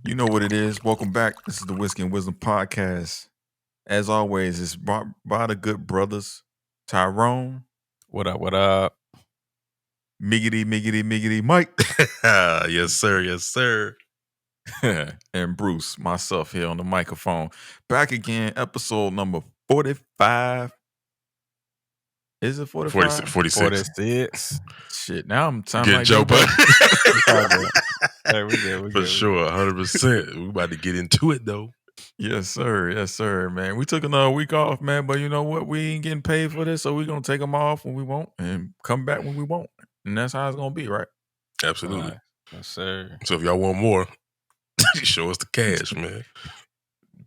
You know what it is. Welcome back. This is the Whiskey and Wisdom Podcast. As always, it's brought by the good brothers, Tyrone, What up? What up? Miggity Mike, Yes, sir. Yes, sir. and Bruce, myself here on the microphone. Back again, episode number 45. Is it 45? 46. 46. Shit, now I'm sounding Get like Joe Budden. Budden. Hey, we good. For sure, 100%. We about to get into it, though. Yes, sir. Yes, sir, man. We took another week off, man, but you know what? We ain't getting paid for this, so we're going to take them off when we want and come back when we want. And that's how it's going to be, right? Absolutely. Right. Yes, sir. So if y'all want more, show us the cash, man.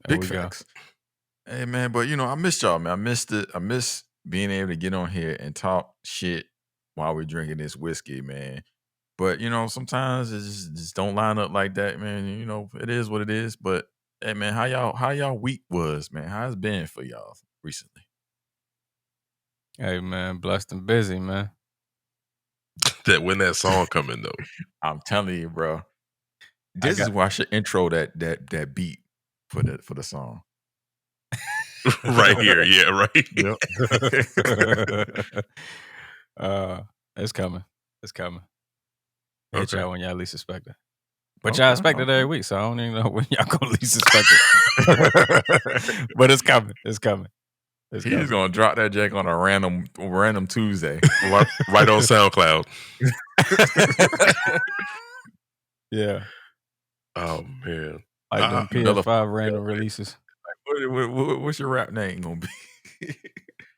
Big facts. Hey, man, but you know, I missed y'all, man. I missed it. I miss being able to get on here and talk shit while we're drinking this whiskey, man. But, you know, sometimes it just don't line up like that, man. You know, it is what it is. But, hey, man, how y'all week was, man? How it's been for y'all recently? Hey, man, blessed and busy, man. That when that song coming, though. I'm telling you, bro. This is why I should intro that beat for the song. Right here, yeah, right. Yep. It's coming. It's coming. Hit Okay. y'all when y'all least expect it. But y'all expect it every week, so I don't even know when y'all gonna least expect it. But it's coming. It's coming. He's gonna drop that jack on a random Tuesday, right on SoundCloud. Yeah. Oh man, like them PS5 random releases. What's your rap name gonna be?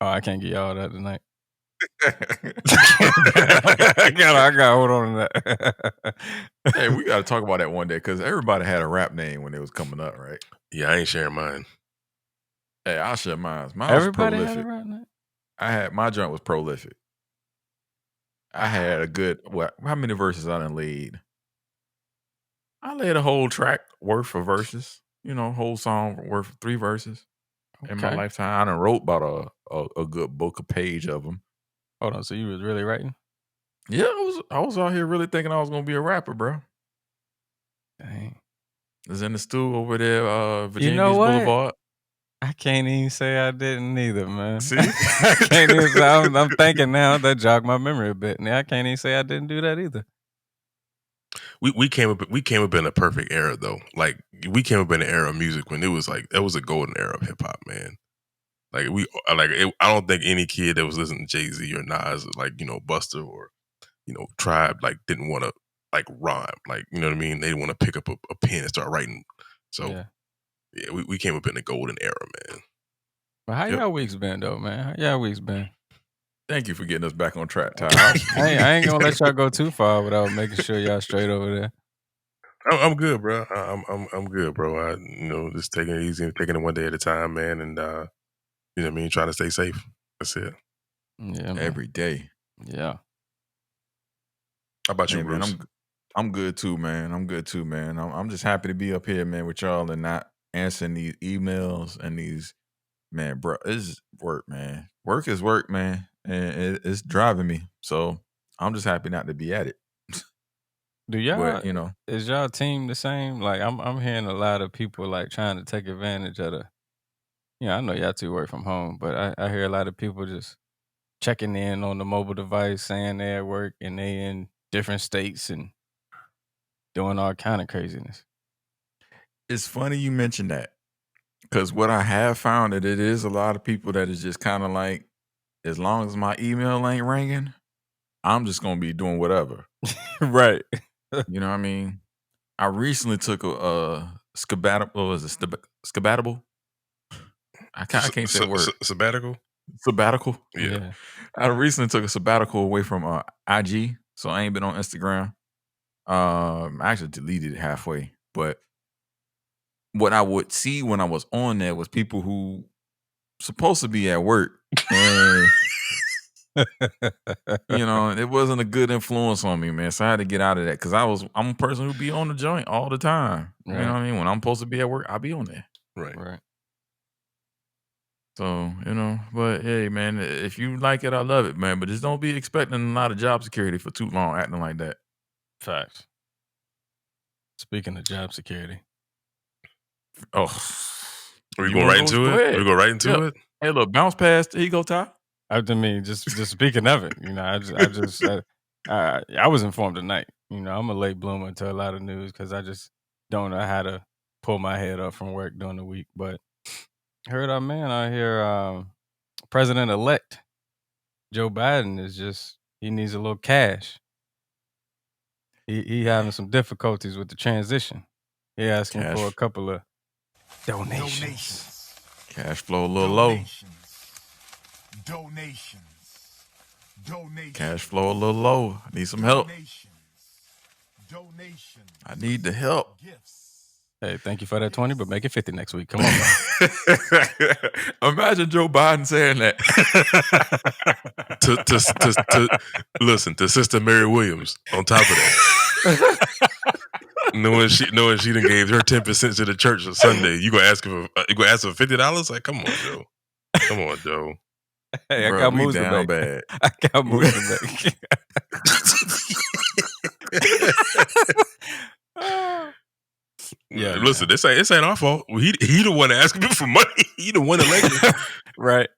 Oh, I can't get y'all that tonight. I gotta hold on to that. Hey, we gotta talk about that one day because everybody had a rap name when it was coming up, right? Yeah, I ain't sharing mine. Hey, I'll share mine. Mine Everybody was had prolific. a rap name? My joint was prolific. I had a good how many verses I done laid? I laid a whole track worth of verses. You know, whole song worth of 3 verses. In my lifetime, I done wrote about a good book, a page of them. Hold on, so you was really writing? Yeah, I was out here really thinking I was gonna be a rapper, bro. Dang. I was in the stool over there, Virginia You know Beach what? Boulevard. I can't even say I didn't either, man. See? I can't even say, I'm thinking now, that jogged my memory a bit. Now I can't even say I didn't do that either. We came up in a perfect era though. Like we came up in an era of music when it was like that was a golden era of hip hop, man. Like I don't think any kid that was listening to Jay-Z or Nas, like Buster or Tribe, like didn't want to like rhyme, like you know what I mean. They didn't want to pick up a pen and start writing. So yeah, we came up in the golden era, man. But how y'all weeks been though, man? How y'all weeks been? Thank you for getting us back on track, Ty. I ain't gonna let y'all go too far without making sure y'all straight over there. I'm good, bro. I'm good, bro. Just taking it easy, taking it one day at a time, man, and you know what I mean, trying to stay safe. That's it. Yeah, man. Every day. Yeah. How about you, Bruce? Man, I'm good too, man. I'm just happy to be up here, man, with y'all and not answering these emails and these, man, bro. It's work, man. Work is work, man, and it's driving me. So I'm just happy not to be at it. Do y'all? But, is y'all team the same? Like I'm hearing a lot of people like trying to take advantage of the. I know y'all two work from home, but I hear a lot of people just checking in on the mobile device, saying they're at work and they in different states and doing all kind of craziness. It's funny you mentioned that because what I have found that it is a lot of people that is just kind of like, as long as my email ain't ringing, I'm just gonna be doing whatever. Right. You know what I mean? I recently took a sabbatical. Was it sabbatical? I can't say the word. Sabbatical. Sabbatical. Yeah. I recently took a sabbatical away from IG, so I ain't been on Instagram. I actually deleted it halfway, but what I would see when I was on there was people who supposed to be at work, and it wasn't a good influence on me, man. So I had to get out of that because I'm a person who be on the joint all the time. Right. You know what I mean? When I'm supposed to be at work, I'll be on there. Right. So, but hey, man, if you like it, I love it, man. But just don't be expecting a lot of job security for too long acting like that. Facts. Speaking of job security, Oh, Are we you going wanna right into go it? ahead. We go right into Yeah. it? Hey, look, bounce past the ego, Ty. I mean, just speaking of it, I was informed tonight. I'm a late bloomer to a lot of news because I just don't know how to pull my head up from work during the week. But I heard our man out here, President-elect Joe Biden he needs a little cash. He having some difficulties with the transition. He asking for a couple of donations. Cash flow a little low. Donations. Cash flow a little low. I need some help. Donations. I need the help. Gifts. Hey, thank you for that 20, but make it 50 next week. Come on, man. Imagine Joe Biden saying that. Listen to Sister Mary Williams on top of that. knowing she done gave her 10% to the church on Sunday, you gonna ask her for $50? Like, come on, Joe. Come on, Joe. Hey, I Bruh, got we moves to down make. bad. I got moves to make. Yeah, listen, this ain't our fault. He the one asking for money. He the one elected. Right.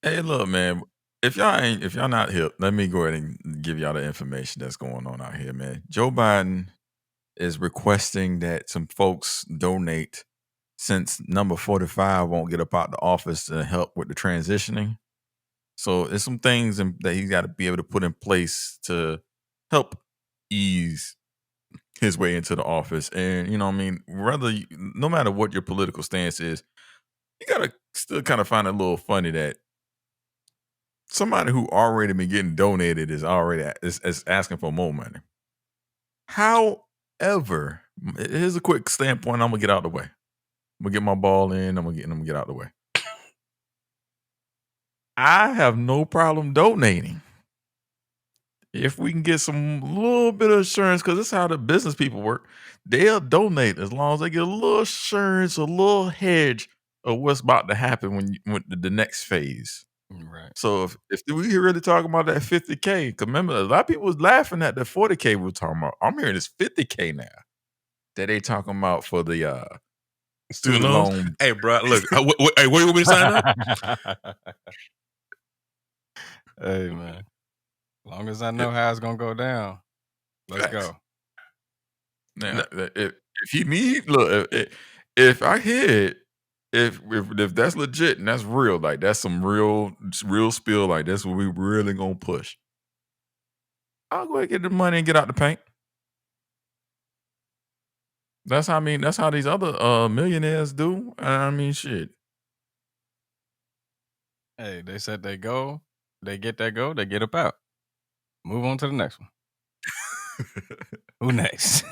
Hey, look, man. If y'all not hip, let me go ahead and give y'all the information that's going on out here, man. Joe Biden is requesting that some folks donate since number 45 won't get up out the office to help with the transitioning. So there's some things that he's got to be able to put in place to help ease his way into the office. And, you know what I mean? No matter what your political stance is, you got to still kind of find it a little funny that somebody who already been getting donated is asking for more money. However, here's a quick standpoint. I'm gonna get out of the way. I'm gonna get my ball in. I'm gonna get out of the way. I have no problem donating if we can get some little bit of assurance, because this is how the business people work. They'll donate as long as they get a little assurance, a little hedge of what's about to happen when the next phase. Right. So if we really talking about that 50K, because remember, a lot of people was laughing at the 40K we were talking about. I'm hearing it's 50K now that they talking about for the student loan. Hey, bro, look, hey, where you want me to sign up? Hey, man. As long as I know how it's gonna go down, let's go. Now, if you need, look, if I hear it, if that's legit and that's real, like that's some real spill, like that's what we really gonna push, I'll go ahead and get the money and get out the paint. That's how these other millionaires do. I mean, shit. Hey, they said they go, they get that go, they get up out. Move on to the next one. Who next?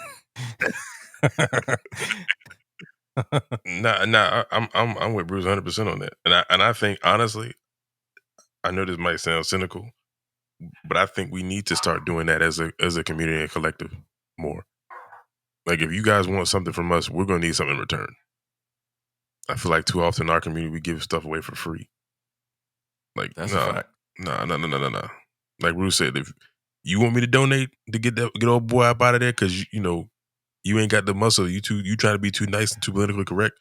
Nah, I'm with Bruce 100% on that, and I think honestly, I know this might sound cynical, but I think we need to start doing that as a community and collective more. Like, if you guys want something from us, we're gonna need something in return. I feel like too often in our community we give stuff away for free. Like, That's a fact. No. Like Bruce said, if you want me to donate to get old boy up out of there because you ain't got the muscle, you try to be too nice and too politically correct.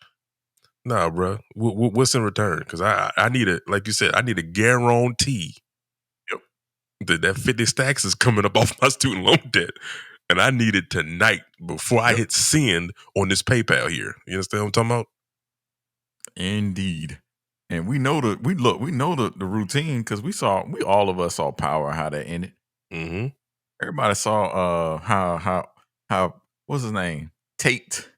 Nah, bro. What's in return? Because I need like you said, I need a guarantee. Yep. That 50 stacks is coming up off my student loan debt, and I need it tonight before I hit send on this PayPal here. You understand what I'm talking about? Indeed. And we know the routine because all of us saw Power, how that ended. Mm-hmm. Everybody saw how what's his name? Tate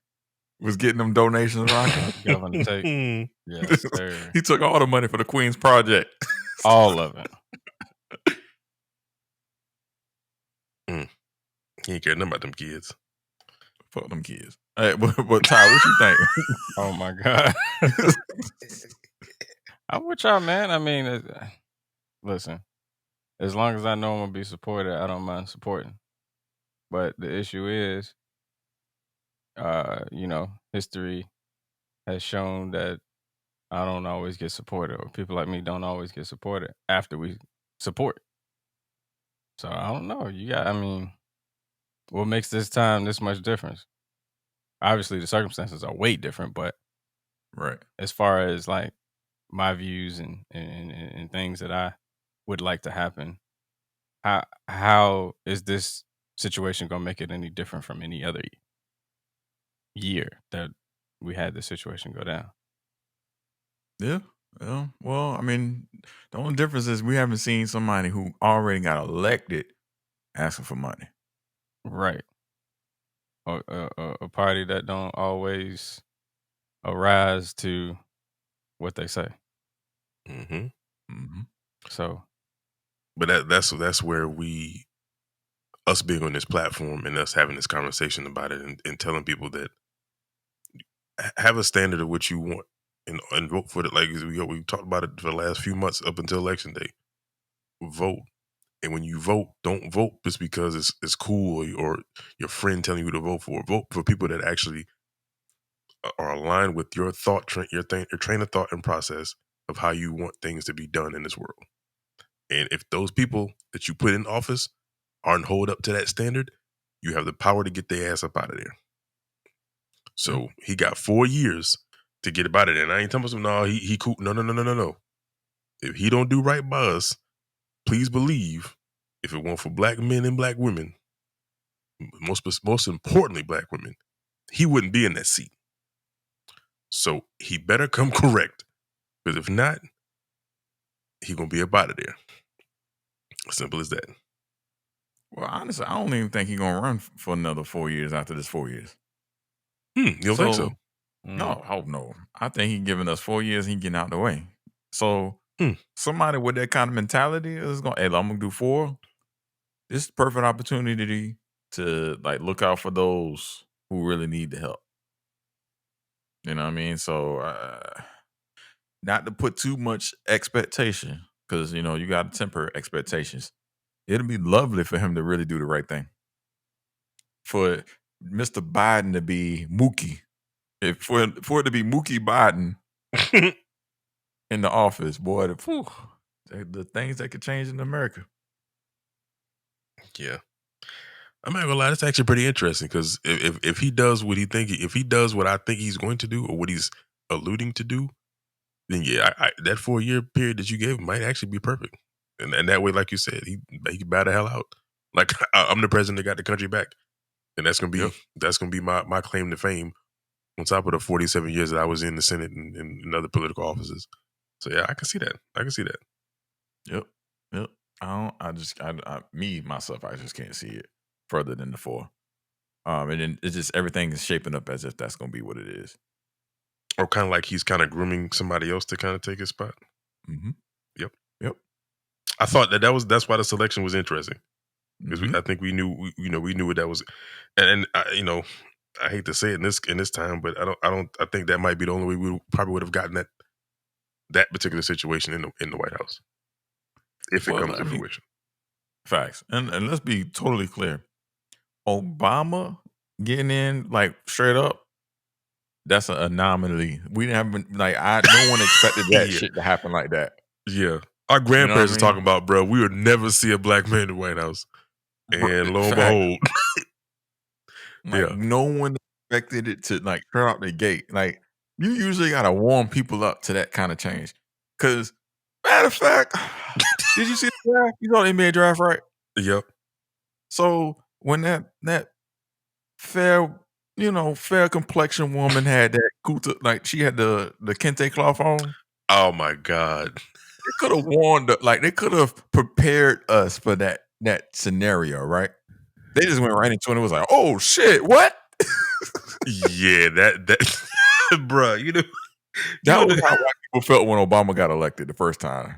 was getting them donations rocking. Governor Tate. Yes, sir. He took all the money for the Queen's Project. All of it. He ain't care nothing about them kids. Fuck them kids. Hey, but Ty, what you think? Oh my God. I'm with y'all, man. I mean, listen, as long as I know I'm gonna be supported, I don't mind supporting. But the issue is, history has shown that I don't always get supported, or people like me don't always get supported after we support. So I don't know. What makes this time this much difference? obviously the circumstances are way different, but Right. as far as like my views and things that I would like to happen, how is this situation gonna make it any different from any other year that we had this situation go down? Yeah. Yeah. Well, I mean, the only difference is we haven't seen somebody who already got elected asking for money. Right. Or a party that don't always arise to what they say. Mm-hmm. Mm-hmm. So, But that's where us being on this platform and us having this conversation about it and telling people that have a standard of what you want and vote for it. Like we talked about it for the last few months up until election day. Vote. And when you vote, don't vote just because it's cool or your friend telling you to vote for. Vote for people that actually are aligned with your thought, your train of thought and process of how you want things to be done in this world. And if those people that you put in office aren't hold up to that standard, you have the power to get their ass up out of there. So he got 4 years to get about it. And I ain't telling him, no, he cool. No. If he don't do right by us, please believe if it weren't for black men and black women, most importantly black women, he wouldn't be in that seat. So he better come correct. Because if not, he gonna be up out of there. Simple as that. Well, honestly, I don't even think he's gonna run for another 4 years after this 4 years. You don't think so? No, hope no. I think he's giving us 4 years. He getting out the way. So somebody with that kind of mentality is going. Hey, I'm gonna do 4. This is the perfect opportunity to like look out for those who really need the help. You know what I mean? So not to put too much expectation because you know you got to temper expectations. It'll be lovely for him to really do the right thing. For Mr. Biden to be Mookie. For it to be Mookie Biden in the office, boy, the things that could change in America. Yeah. I'm not gonna lie, that's actually pretty interesting because if he does what if he does what I think he's going to do or what he's alluding to do, then yeah, that 4 year period that you gave him might actually be perfect. And that way, like you said, he can bow the hell out. Like I'm the president that got the country back, and that's gonna be my claim to fame on top of the 47 years that I was in the Senate and other political offices. So yeah, I can see that. Yep. I just can't see it further than the 4. And then it's just everything is shaping up as if that's gonna be what it is. Or kind of like he's kind of grooming somebody else to kind of take his spot. Mm-hmm. Yep. I thought that's why the selection was interesting because I think we knew what that was, and I hate to say it in this time, but I think that might be the only way we probably would have gotten that particular situation in the White House if it comes to fruition. Facts, and let's be totally clear. Obama getting in like straight up, that's an anomaly. We haven't no one expected that shit to happen like that. Yeah. Our grandparents are talking about, bro, we would never see a black man in the White House. And lo and behold. No one expected it to like turn out the gate. Like you usually gotta warm people up to that kind of change. Cause matter of fact, did you see the draft? You saw the NBA draft, right? Yep. So when that fair complexion woman had that kuta, like she had the kente cloth on. Oh my God. They could have warned, they could have prepared us for that scenario, right? They just went right into it and was like, oh shit, what? Yeah, that bro, that was how white people felt when Obama got elected the first time.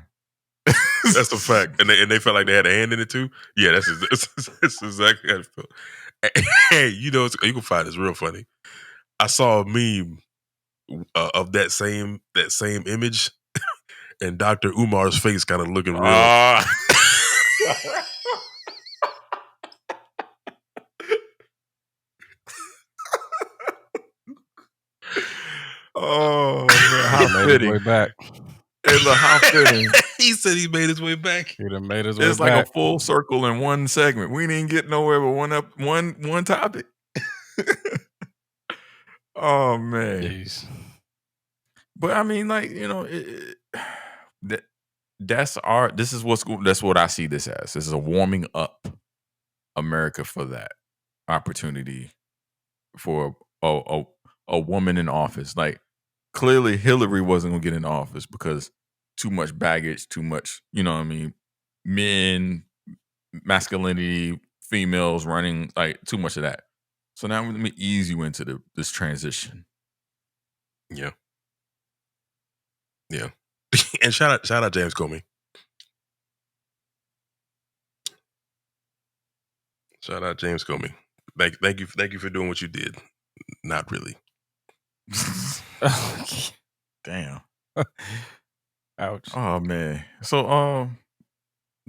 That's a fact. And they felt like they had a hand in it too. Yeah, that's exactly how it felt. Hey, you can find this real funny. I saw a meme of that same image and Dr. Umar's face kind of looking real. Oh man, how fitting! Way back. Hey, look, how fitting! He said he made his way back. He done made his way back. It's like a full circle in one segment. We didn't get nowhere but one topic. Oh man. Jeez. But I mean, like, that that's our this is that's what I see this as. This is a warming up America for that opportunity for a woman in office. Like clearly Hillary wasn't gonna get in office because too much baggage, too much, men, masculinity, females running, like too much of that. So now let me ease you into this transition. Yeah. Yeah. And shout out James Comey. Shout out James Comey. Thank you for doing what you did. Not really. Damn. Ouch. Oh man. So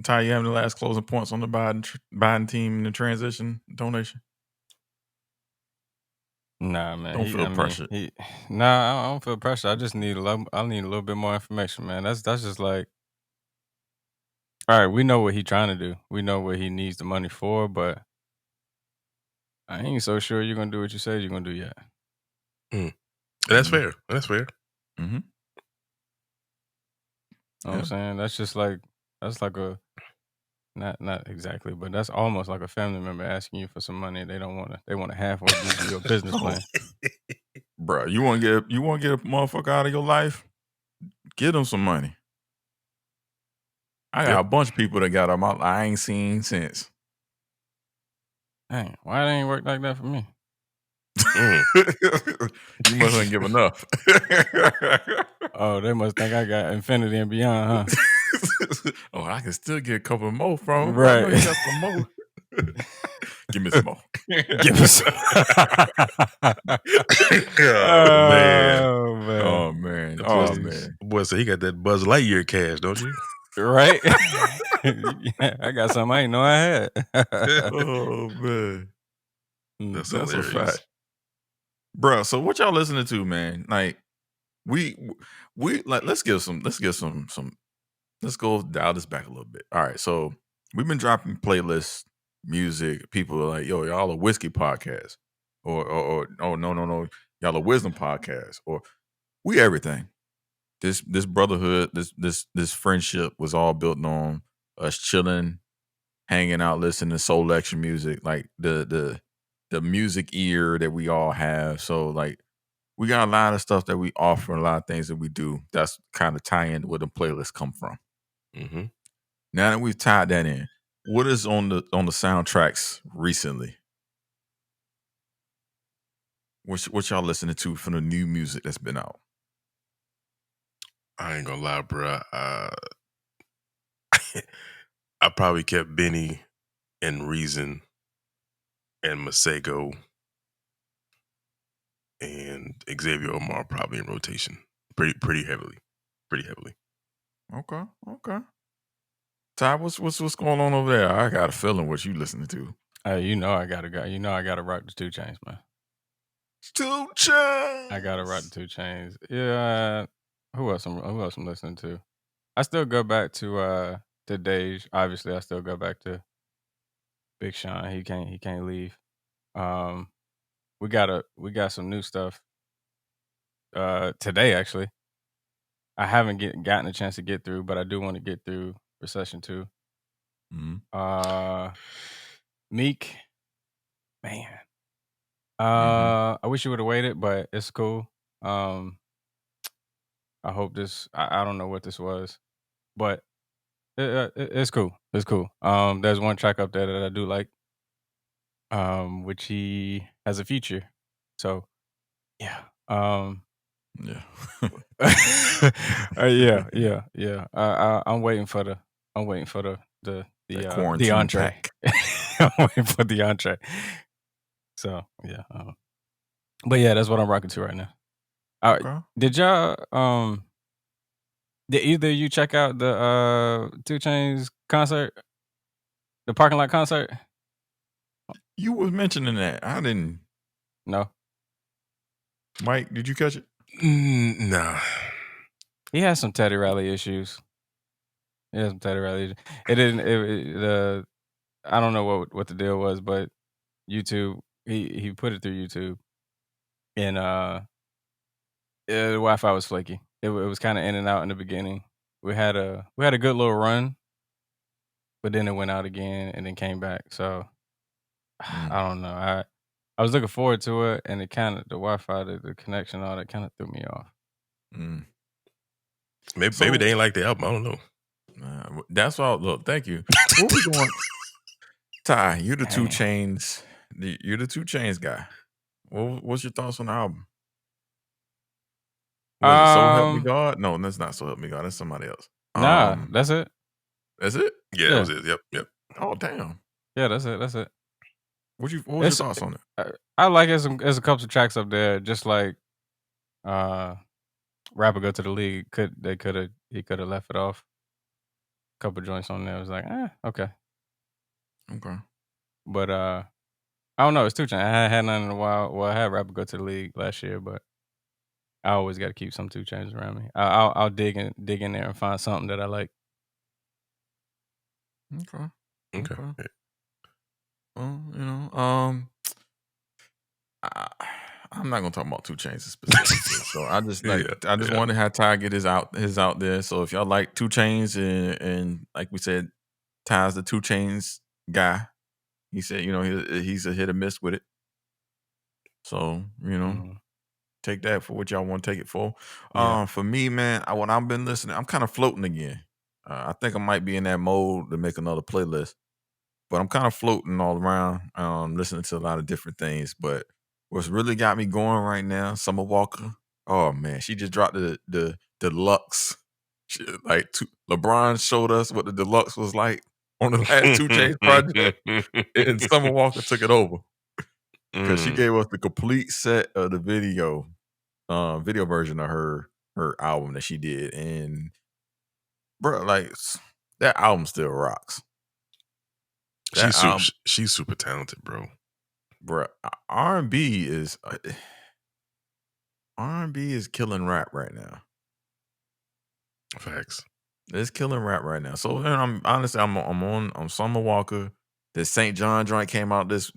Ty, you have any last closing points on the Biden team and the transition donation? Nah, man. Don't feel pressured. Nah, I don't feel pressure. I just need I need a little bit more information, man. That's just like, all right, we know what he's trying to do. We know what he needs the money for, but I ain't so sure you're gonna do what you said you're gonna do yet. That's fair. That's fair. Mm-hmm. You know what I'm saying? That's like a not exactly, but that's almost like a family member asking you for some money. They want to halfway give you your business plan. Bro, you want to get a motherfucker out of your life? Get them some money. I got a bunch of people that got them out I ain't seen since. Dang, why it ain't work like that for me? You mustn't give enough. Oh, they must think I got infinity and beyond, huh? Oh, I can still get a couple more from him. Right. I know you got some more. Give me some more. Give me some. Oh man. Boy, so he got that Buzz Lightyear cash, don't you? Right? Yeah, I got something I didn't know I had. Oh man. That's a hilarious. fact. Bro, so what y'all listening to, man? Like we like let's go dial this back a little bit. All right, so we've been dropping playlists, music. People are like, yo, y'all a whiskey podcast, or oh no, y'all a wisdom podcast, or we everything. This brotherhood, this friendship was all built on us chilling, hanging out, listening to soul lecture music, like the music ear that we all have. So like we got a lot of stuff that we offer, a lot of things that we do. That's kind of tie in where the playlists come from. Mm-hmm. Now that we've tied that in, what is on the soundtracks recently? What y'all listening to from the new music that's been out? I ain't gonna lie, bro. I probably kept Benny and Reason and Masego and Xavier Omar probably in rotation, pretty heavily. Okay. Ty, what's going on over there? I got a feeling what you listening to. You know I gotta go. You know I gotta rock the 2 Chainz, man. 2 Chainz. I gotta rock the 2 Chainz. Yeah. Who else I'm listening to? I still go back to Dej. Obviously, I still go back to Big Sean. He can't leave. We got some new stuff today actually. I haven't gotten a chance to get through, but I do want to get through Recession 2. Mm-hmm. Meek, man. I wish you would have waited, but it's cool. I hope this. I don't know what this was, but it's cool. It's cool. There's one track up there that I do like, which he has a feature. So, yeah. Yeah. Yeah. I'm waiting for the quarantine entree. pack. I'm waiting for the entree. So yeah. But yeah, that's what I'm rocking to right now. Okay. Did y'all did either of you check out the 2 Chainz concert? The parking lot concert? You was mentioning that. I didn't. No. Mike, did you catch it? Nah. He has some Teddy Riley issues. It didn't. I don't know what the deal was, but YouTube. He put it through YouTube, and the Wi-Fi was flaky. It was kind of in and out in the beginning. We had a good little run, but then it went out again and then came back. So I don't know. I was looking forward to it, and it kind of the Wi-Fi, the connection, all that kind of threw me off. Maybe they ain't like the album. I don't know. That's all. Look, thank you. What we going? Ty, you're the 2 Chainz. You're the 2 Chainz guy. What's your thoughts on the album? Was it So Help Me God? No, that's not So Help Me God. That's somebody else. Nah, that's it. That's it? Yeah, that was it. Yep. Oh, damn. Yeah, that's it. What was your thoughts on it? I like it. There's a couple of tracks up there, just like Rapper Go to the League. He could have left it off. A couple joints on there. I was like, okay. Okay. But I don't know. It's 2 Chainz. I had none in a while. Well, I had Rapper Go to the League last year, but I always got to keep some 2 Chainz around me. I'll dig in there and find something that I like. Okay. Well, I'm not gonna talk about 2 Chainz specifically. So I just wanted to have Ty get his out there. So if y'all like 2 Chainz and like we said, Ty's the 2 Chainz guy. He said, he's a hit or miss with it. So, take that for what y'all want to take it for. Yeah. For me, man, when I've been listening, I'm kind of floating again. I think I might be in that mode to make another playlist. But I'm kind of floating all around, listening to a lot of different things. But what's really got me going right now, Summer Walker. Oh man, she just dropped the deluxe. LeBron showed us what the deluxe was like on the last 2 Chainz project, and Summer Walker took it over because she gave us the complete set of the video version of her album that she did, and bro, like that album still rocks. She's super talented, bro. Bro, R&B is killing rap right now. Facts. It's killing rap right now. So I'm honestly I'm on Summer Walker. The St. John joint came out this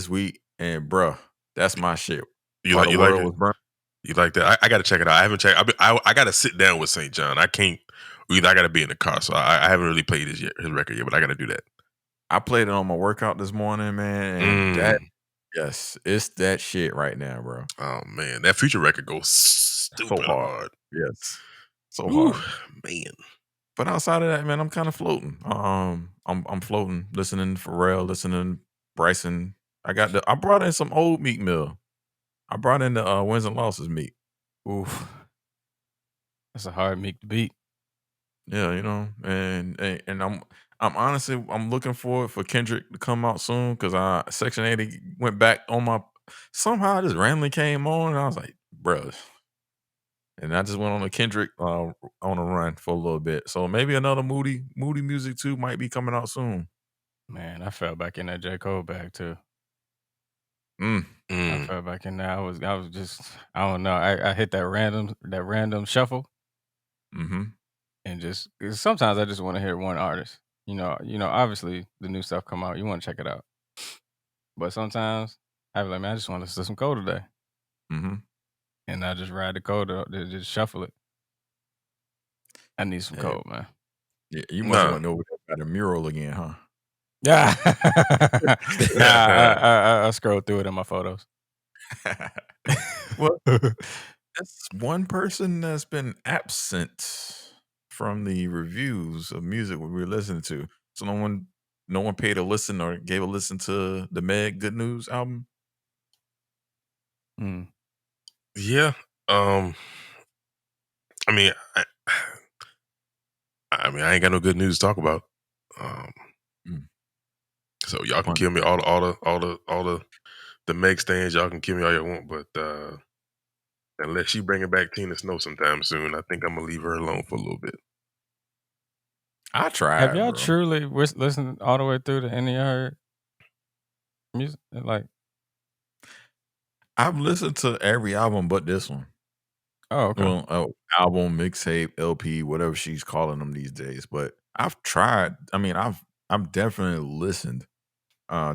week, and bro, that's my shit. You like it? You like that? I got to check it out. I haven't checked. I got to sit down with St. John. I can't. Either I got to be in the car, so I haven't really played his record yet. But I got to do that. I played it on my workout this morning, man, and yes, it's that shit right now, bro. Oh man, that Future record goes stupid hard. Yes, so Ooh, hard, man. But outside of that, man, I'm kind of floating. I'm floating, listening to Pharrell, listening to Bryson. I brought in some old Meek Mill. I brought in the wins and losses Meek. Oof, that's a hard Meek to beat. Yeah, and I'm honestly looking forward for Kendrick to come out soon because Section 80 went back on my. Somehow I just randomly came on and I was like, bruh. And I just went on a Kendrick on a run for a little bit. So maybe another moody music too might be coming out soon. Man, I fell back in that J. Cole bag too. I fell back in there. I was just, I don't know. I hit that random shuffle. Mm-hmm. And just sometimes I just want to hear one artist. Obviously the new stuff come out, you want to check it out. But sometimes I be like, man, I just want to listen to some Cole today. Mm-hmm. And I just ride the Cole to just shuffle it. I need some Cole, man. Yeah, you must want to know about a mural again, huh? Yeah. Nah, I scrolled through it in my photos. Well, that's one person that's been absent from the reviews of music we were listening to. So no one paid a listen or gave a listen to the Meg Good News album. Yeah. I mean, I ain't got no good news to talk about. So y'all can kill me all the Meg stands. Y'all can kill me all you want, but unless she bringing back Tina Snow sometime soon, I think I'm gonna leave her alone for a little bit. I tried. Have y'all truly listened all the way through to any of her music? Like, I've listened to every album but this one. Oh, okay. Well, album, mixtape, LP, whatever she's calling them these days. But I've tried. I mean, I've definitely listened.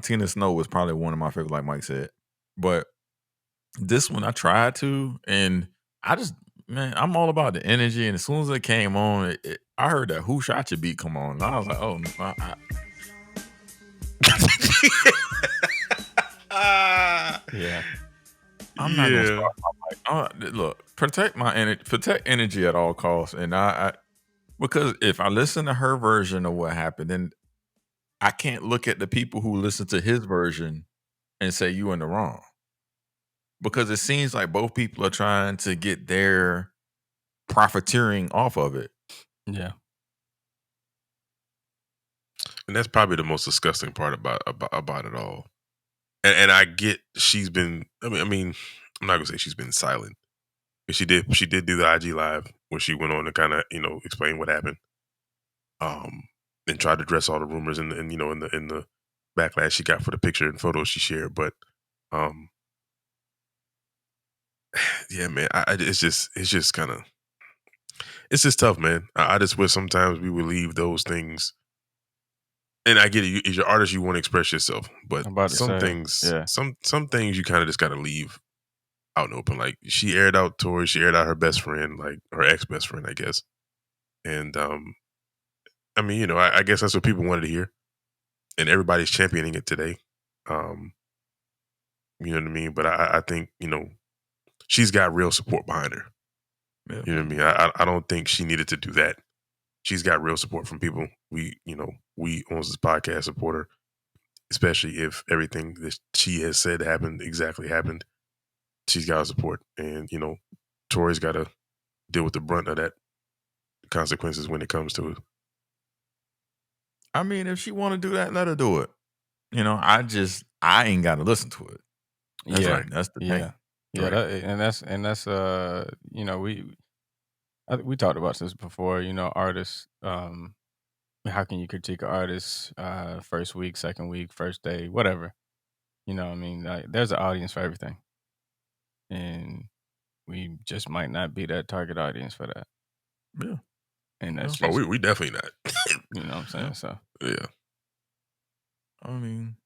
Tina Snow was probably one of my favorite, like Mike said. But This one I tried to, and I just man, I'm all about the energy. And as soon as it came on, I heard that "Who Shot Your" beat come on, and I was like, oh, Yeah. I'm not gonna Yeah. start my mic. Look, protect energy at all costs, and I because if I listen to her version of what happened, then I can't look at the people who listen to his version and say you in the wrong, because it seems like both people are trying to get their profiteering off of it. Yeah. And that's probably the most disgusting part about it all. And I get she's been. I mean, I'm not gonna say she's been silent. But she did do the IG live where she went on to kind of explain what happened, and tried to address all the rumors and in the backlash she got for the picture and photos she shared. But um, yeah, man, it's just kind of it's just tough, man. I just wish sometimes we would leave those things. And I get it. As your artist, you want to express yourself, but I'm about to some say, things, yeah. some things you kind of just got to leave out and open. Like she aired out Tori, she aired out her best friend, like her ex best friend, I guess. And I mean, I guess that's what people wanted to hear, and everybody's championing it today. Um, you know what I mean? But I think she's got real support behind her. Yeah. You know what I mean? I don't think she needed to do that. She's got real support from people. We on this podcast support her, especially if everything that she has said happened. She's got support, and Tori's got to deal with the brunt of that consequences when it comes to it. I mean, if she want to do that, let her do it. I ain't got to listen to it. That's Yeah. that's the Yeah. thing. Yeah. Right. That's we talked about this before, artists, how can you critique an artist first week, second week, first day, whatever. I mean, like, there's an audience for everything. And we just might not be that target audience for that. Yeah. And that's Oh, just, we definitely not. you know what I'm saying? Yeah. So, Yeah. I mean,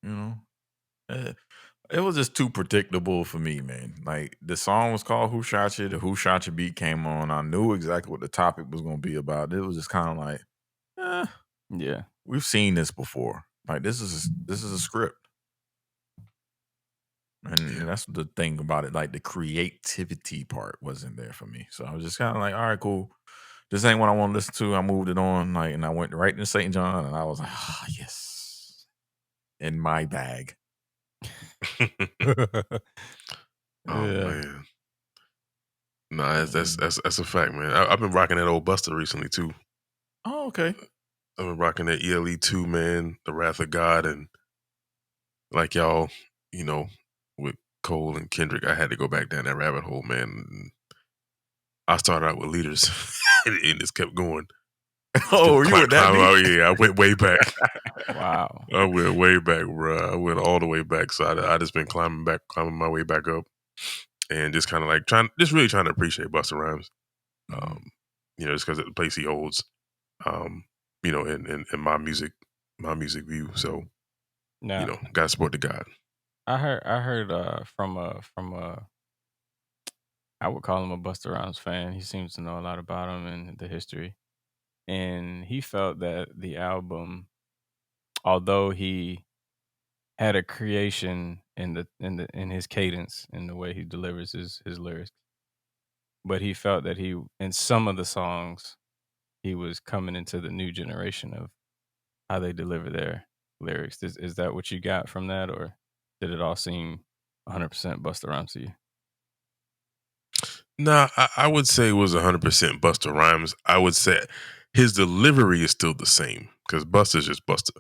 it was just too predictable for me, man. Like the song was called "Who Shot You." The "Who Shot You" beat came on. I knew exactly what the topic was going to be about. It was just kind of like, yeah. we've seen this before. Like this is a script, and Yeah. that's the thing about it. Like the creativity part wasn't there for me. So I was just kind of like, all right, cool. This ain't what I want to listen to. I moved it on, like, and I went right into St. John, and I was like, yes, in my bag. Oh Yeah. man. No, that's a fact, man. I've been rocking that old Buster recently too. Oh, okay. I've been rocking that ELE 2, man, The Wrath of God, and like y'all, with Cole and Kendrick, I had to go back down that rabbit hole, man. And I started out with Leaders, and it just kept going. Oh, you were that Climbing out, deep? yeah, I went way back. Wow. I went way back, bro. I went all the way back. So I just been climbing my way back up, and just kind of like really trying to appreciate Busta Rhymes. Just because of the place he holds, in my music view. So, Now, gotta support the God. I heard from I would call him a Busta Rhymes fan. He seems to know a lot about him and the history. And he felt that the album, although he had a creation in his cadence, in the way he delivers his lyrics, but he felt that he, in some of the songs, he was coming into the new generation of how they deliver their lyrics. Is that what you got from that, or did it all seem 100% Busta Rhymes to you? Nah, I would say it was 100% Busta Rhymes. I would say his delivery is still the same because Busta's just Busta.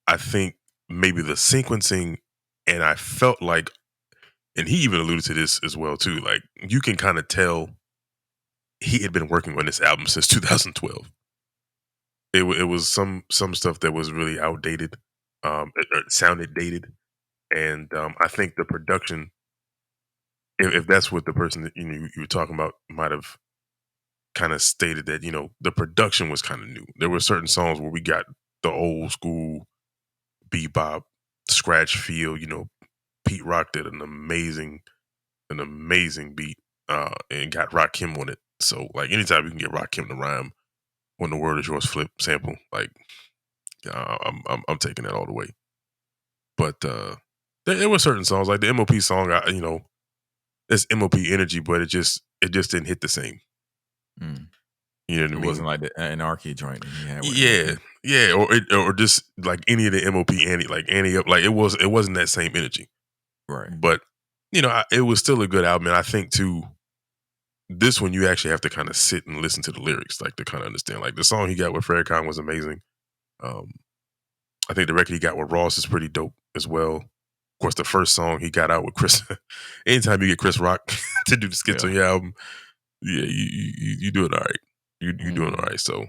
I think maybe the sequencing, and I felt like, and he even alluded to this as well too. Like you can kind of tell he had been working on this album since 2012. It was some stuff that was really outdated. It sounded dated, and I think the production, if that's what the person that you were talking about might have kind of stated, that the production was kind of new. There were certain songs where we got the old school bebop scratch feel. Pete Rock did an amazing an amazing beat and got Rakim on it. So like anytime you can get Rakim to rhyme on the Word Is Yours flip sample, like I'm taking that all the way. But there were certain songs like the MOP song. It's MOP energy, but it just didn't hit the same. Mm. You know what I It mean? wasn't like the anarchy joint that he had with Yeah, MOP. yeah, or just like any of the MOP Annie up, like it wasn't that same energy. Right. But it was still a good album, and I think too, this one you actually have to kind of sit and listen to the lyrics, like to kind of understand. Like the song he got with Farrakhan was amazing. I think the record he got with Ross is pretty dope as well. Of course, the first song he got out with Chris. Anytime you get Chris Rock to do the skits on your album, yeah, you doing all right. You doing all right. So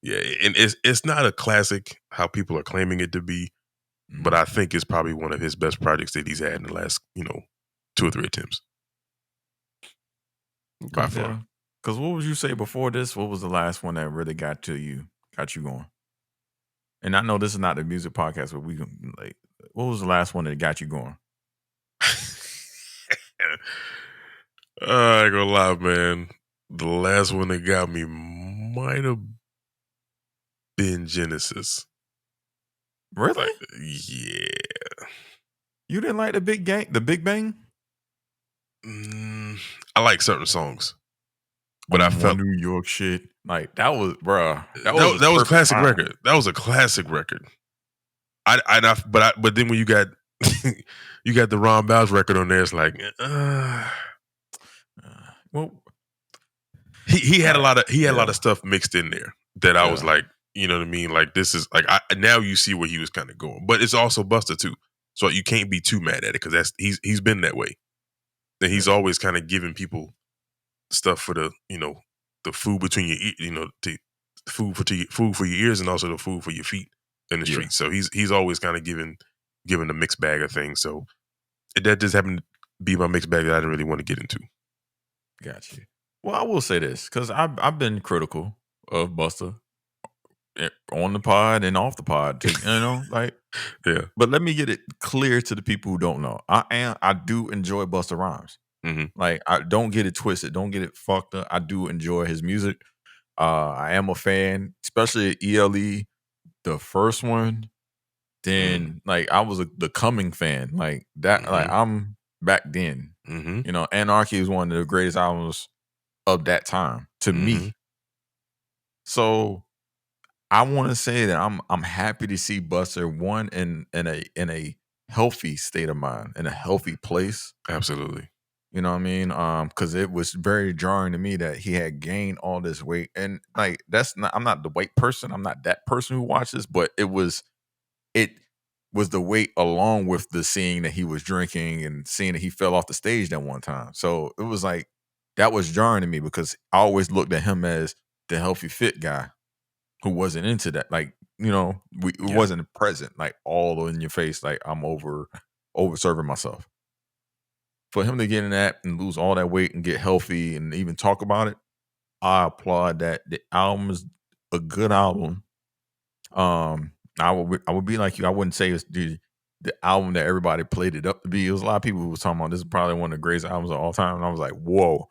yeah, and it's not a classic how people are claiming it to be, but I think it's probably one of his best projects that he's had in the last 2 or 3 attempts. By far. Yeah. Because what would you say before this? What was the last one that really got you going? And I know this is not the music podcast, but we can like, what was the last one that got you going? I ain't gonna lie, man. The last one that got me might have been Genesis. Really? Like, yeah. You didn't like the Big Bang? I like certain songs, but I felt New York shit. Like that was, bruh. that was a classic record. That was a classic record. But then when you got you got the Ron Bowles record on there, it's like, well, he had a lot of stuff mixed in there that I was like, you know what I mean? Like this is like now you see where he was kind of going, but it's also Busta too, so you can't be too mad at it because he's been that way. Then he's always kind of giving people stuff for the the food between your food for your ears and also the food for your feet in the streets. So he's always kind of giving a mixed bag of things. So that just happened to be my mixed bag that I didn't really want to get into. Got you. Well, I will say this because I've been critical of Busta on the pod and off the pod, too, like yeah. But let me get it clear to the people who don't know. I do enjoy Busta Rhymes. Mm-hmm. Like I don't get it twisted, don't get it fucked up. I do enjoy his music. I am a fan, especially ELE, the first one. Then like I was the Coming fan, like that. Like I'm back then. Anarchy is one of the greatest albums of that time to me. So I want to say that I'm happy to see Buster one in a healthy state of mind, in a healthy place. Absolutely. You know what I mean? Because it was very jarring to me that he had gained all this weight, and like I'm not the weight person. I'm not that person who watches, but it was the weight along with the seeing that he was drinking and seeing that he fell off the stage that one time. So it was like that was jarring to me because I always looked at him as the healthy fit guy who wasn't into that. Like, it wasn't present, like all in your face, like I'm over serving myself. For him to get in that and lose all that weight and get healthy and even talk about it, I applaud that. The album is a good album. I would be like you. I wouldn't say it's the album that everybody played it up to be. It was a lot of people who was talking about this is probably one of the greatest albums of all time, and I was like, whoa.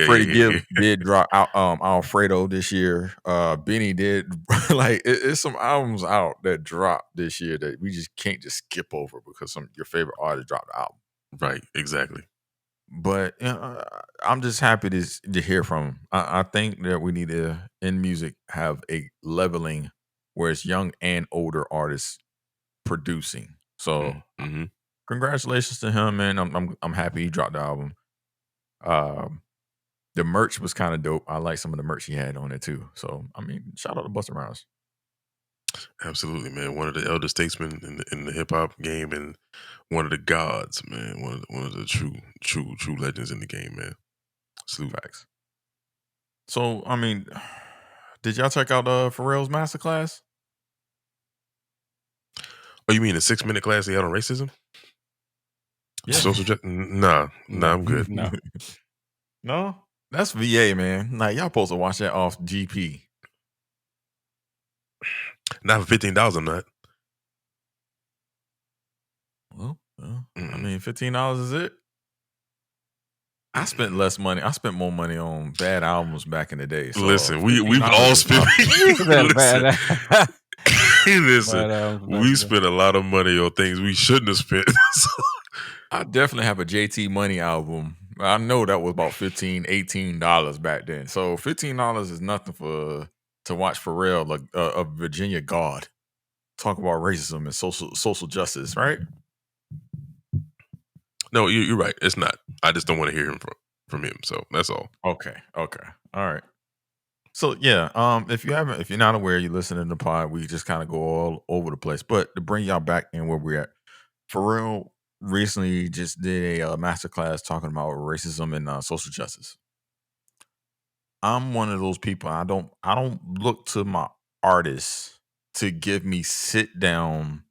Freddie Gibbs did drop Alfredo this year. Benny did like it's some albums out that dropped this year that we just can't just skip over because your favorite artist dropped the album. Right, exactly. But I'm just happy to hear from him. I think that we need to in music have a leveling where it's young and older artists producing. So congratulations to him, man. I'm happy he dropped the album. The merch was kind of dope. I like some of the merch he had on it too. So I mean, shout out to Busta Rhymes. Absolutely, man. One of the elder statesmen in the hip hop game, and one of the gods, man. One of the true legends in the game, man. Salute. Facts. So I mean, did y'all check out Pharrell's masterclass? Oh, you mean the 6-minute class he had on racism? Yeah. Nah, I'm good. No. No? That's VA, man. Like, y'all supposed to watch that off GP. Not for $15, I'm not. Well, I mean, $15 is it? I spent less money. I spent more money on bad albums back in the day. So Listen, we've $15 all is spent. nothing. Listen, we spent a lot of money on things we shouldn't have spent. I definitely have a JT Money album. I know that was about $15, $18 back then. So $15 is nothing to watch Pharrell, like a Virginia God, talk about racism and social justice, right? No, you're right. It's not. I just don't want to hear him from him. So that's all. Okay. All right. So yeah, if you're not aware, you listen to the pod, we just kind of go all over the place. But to bring y'all back in where we're at, Pharrell recently just did a masterclass talking about racism and social justice. I'm one of those people. I don't look to my artists to give me sit down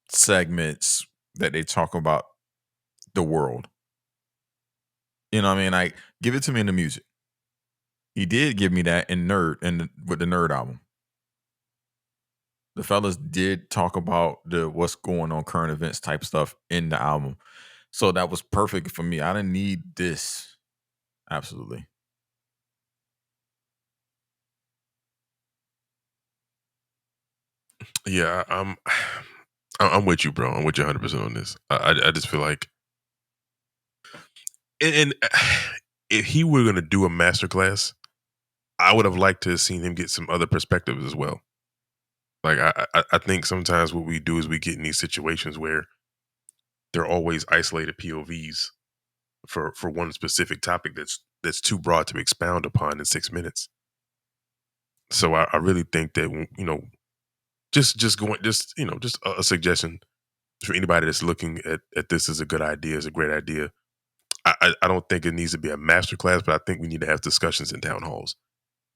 segments that they talk about the world. You know what I mean? Like, give it to me in the music. He did give me that in with the Nerd album. The fellas did talk about the what's going on, current events type stuff in the album. So that was perfect for me. I didn't need this. Absolutely. Yeah, I'm with you, bro. I'm with you 100% on this. I just feel like, and if he were gonna do a masterclass, I would have liked to have seen him get some other perspectives as well. Like I think sometimes what we do is we get in these situations where they're always isolated POVs for one specific topic that's too broad to expound upon in 6 minutes. So I really think that just a suggestion for anybody that's looking at this as a good idea, is a great idea. I don't think it needs to be a masterclass, but I think we need to have discussions in town halls.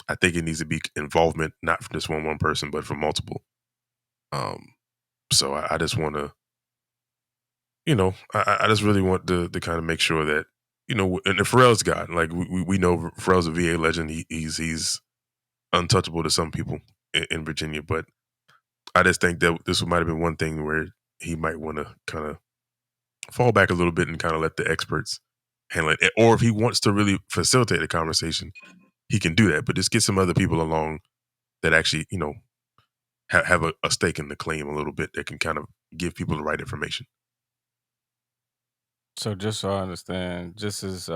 I think it needs to be involvement, not from just one person, but from multiple. So I just want to, I just really want to kind of make sure that, and Pharrell's God, like we know Pharrell's a VA legend. He's untouchable to some people in Virginia, but I just think that this might have been one thing where he might want to kind of fall back a little bit and kind of let the experts handle it. Or if he wants to really facilitate a conversation, he can do that. But just get some other people along that actually, have a stake in the claim a little bit, that can kind of give people the right information. So just so I understand, this is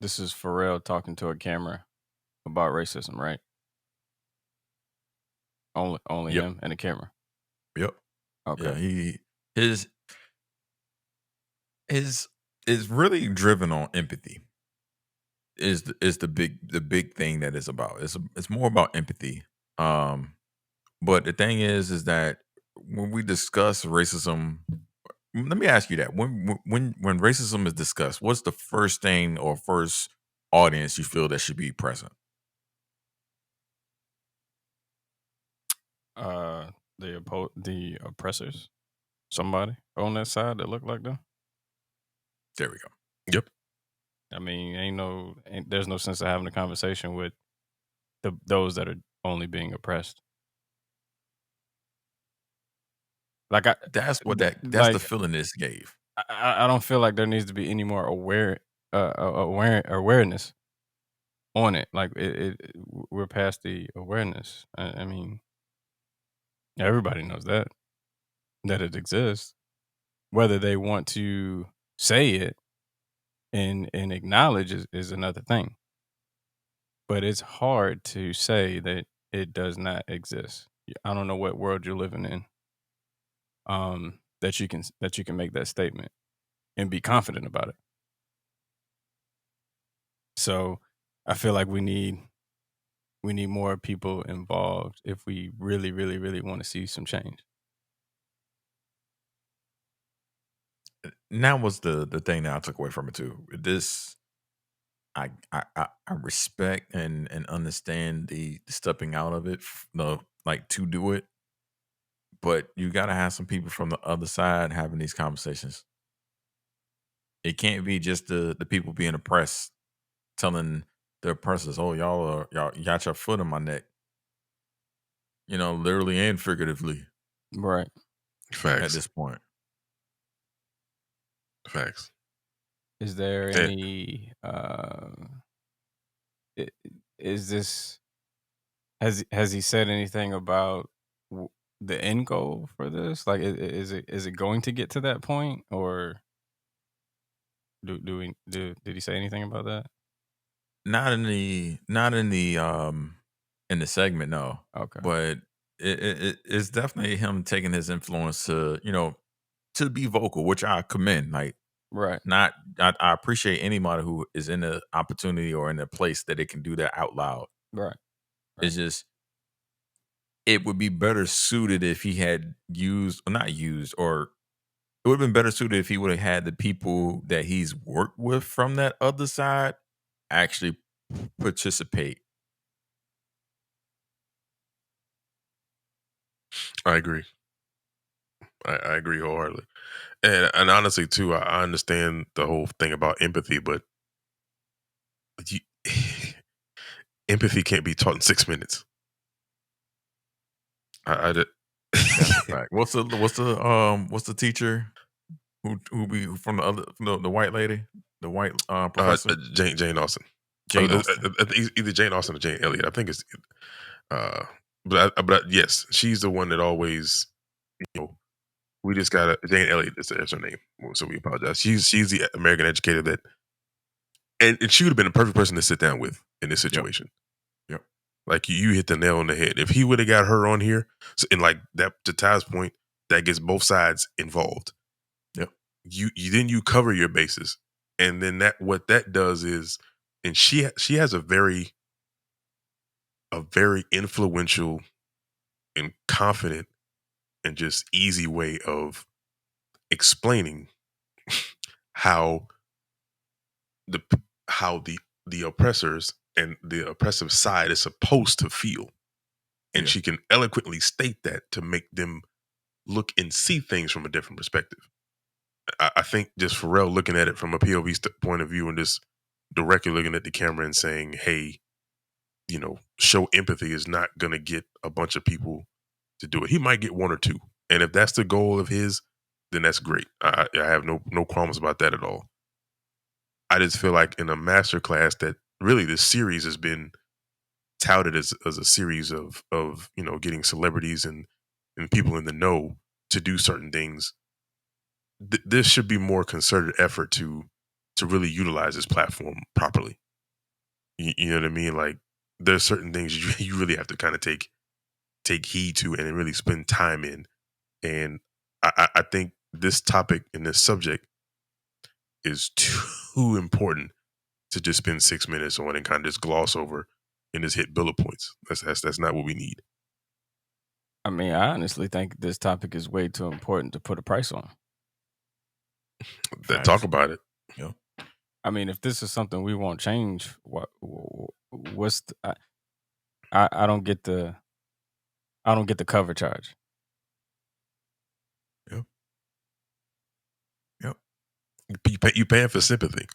Pharrell talking to a camera about racism, right? Only Yep. him and the camera. Yep. Okay. Yeah, his is really driven on empathy. Is the big thing that it's about. It's more about empathy. But the thing is that when we discuss racism, let me ask you that. When racism is discussed, what's the first thing or first audience you feel that should be present? The oppressors, somebody on that side that look like them. There we go. Yep. I mean, there's no sense of having a conversation with those that are only being oppressed. Like That's the feeling this gave. I don't feel like there needs to be any more awareness on it. Like we're past the awareness. I mean, everybody knows that it exists. Whether they want to say it and acknowledge is another thing. But it's hard to say that it does not exist. I don't know what world you're living in. That you can make that statement and be confident about it. So I feel like we need more people involved if we really, really, really want to see some change. Now was the thing that I took away from it too. This I respect and understand the stepping out of it, like to do it, but you got to have some people from the other side having these conversations. It can't be just the people being oppressed telling the oppressors, "Oh, y'all you got your foot in my neck," literally and figuratively Right. at Facts. this point. Facts. Is there Yeah. any? Is this? Has he said anything about the end goal for this? Like, is it going to get to that point, or did he say anything about that? Not in the segment, no. Okay, But it's definitely him taking his influence to, to be vocal, which I commend. Like, right, not I appreciate anybody who is in the opportunity or in a place that they can do that out loud. right, right, It's just it would be better suited if he had used or not used, or it would have been better suited if he would have had the people that he's worked with from that other side actually participate. I agree. I agree wholeheartedly. And honestly, too, I understand the whole thing about empathy, but you, empathy can't be taught in 6 minutes. I did. That's a fact. What's the teacher who be from the white lady, the white professor, Jane Austen. Jane Austen? Either Jane Austen or Jane Elliott. I think it's. Uh, but yes, she's the one that always. We just got Jane Elliott is her name, so we apologize. She's the American educator that, and she would have been the perfect person to sit down with in this situation. Yep. Like you hit the nail on the head. If he would have got her on here, and like that to Ty's point, that gets both sides involved. Yep. You cover your bases, and then what that does is, and she has a very influential and confident and just easy way of explaining how the how the oppressors and the oppressive side is supposed to feel, and Yeah. she can eloquently state that to make them look and see things from a different perspective. I think just Pharrell looking at it from a POV point of view and just directly looking at the camera and saying, "Hey, show empathy," is not going to get a bunch of people to do it. He might get one or two, and if that's the goal of his, then that's great. I have no qualms about that at all. I just feel like in a masterclass that really this series has been touted as a series of getting celebrities and people in the know to do certain things. This should be more concerted effort to really utilize this platform properly. You know what I mean? Like there's certain things you really have to kind of take heed to and really spend time in. And I think this topic and this subject is too important to just spend 6 minutes on and kind of just gloss over and just hit bullet points. That's not what we need. I mean, I honestly think this topic is way too important to put a price on. Talk about it. Yeah. I mean, if this is something we won't change, what's I don't get the cover charge. Yep. Yep. You paying for sympathy.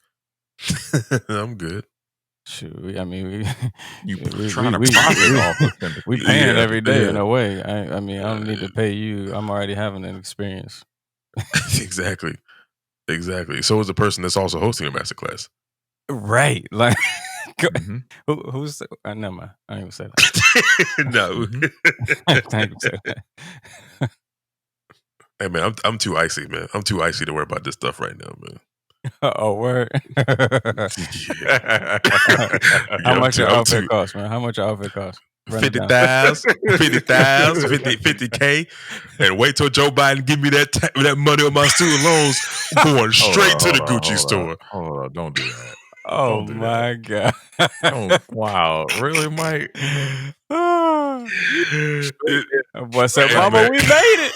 I'm good. Shoot, I mean, You trying to profit off of sympathy. we paying Yeah, every day in yeah. a way. I mean, I don't need to pay you. I'm already having an experience. Exactly. So is the person that's also hosting a masterclass. Right. Like, Mhm. who's never mind. I ain't even say that. No. I ain't even say that. Hey man, I'm too icy, man. I'm too icy to worry about this stuff right now, man. Oh, word. Yeah. How much your outfit cost, man? How much your outfit cost? 50,000, 50K, and wait till Joe Biden give me that money on my student loans. I'm going straight to the Gucci store. Hold on, don't do that. Oh Don't do my God. Wow, really, Mike? Boy said, Mama, we made it.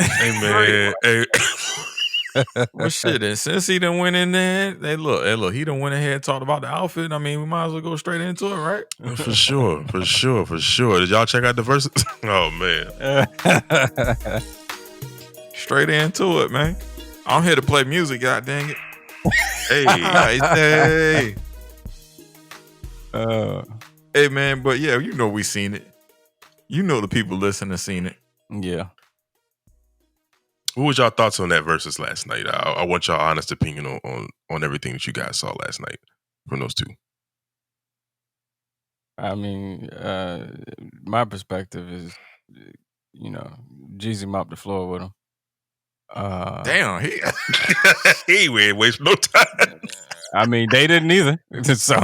Hey man, hey. Well, shit. And since he done went in there, look, he done went ahead and talked about the outfit. I mean, we might as well go straight into it, right? For sure. Did y'all check out the Verzuz? Oh man, Straight into it, man. I'm here to play music. God dang it! Hey, Hey, man. But yeah, we seen it. The people listening seen it. Yeah. What was y'all thoughts on that versus last night? I want y'all honest opinion on everything that you guys saw last night from those two. I mean, my perspective is, Jeezy mopped the floor with him. Damn, he ain't waste no time. I mean, they didn't either. So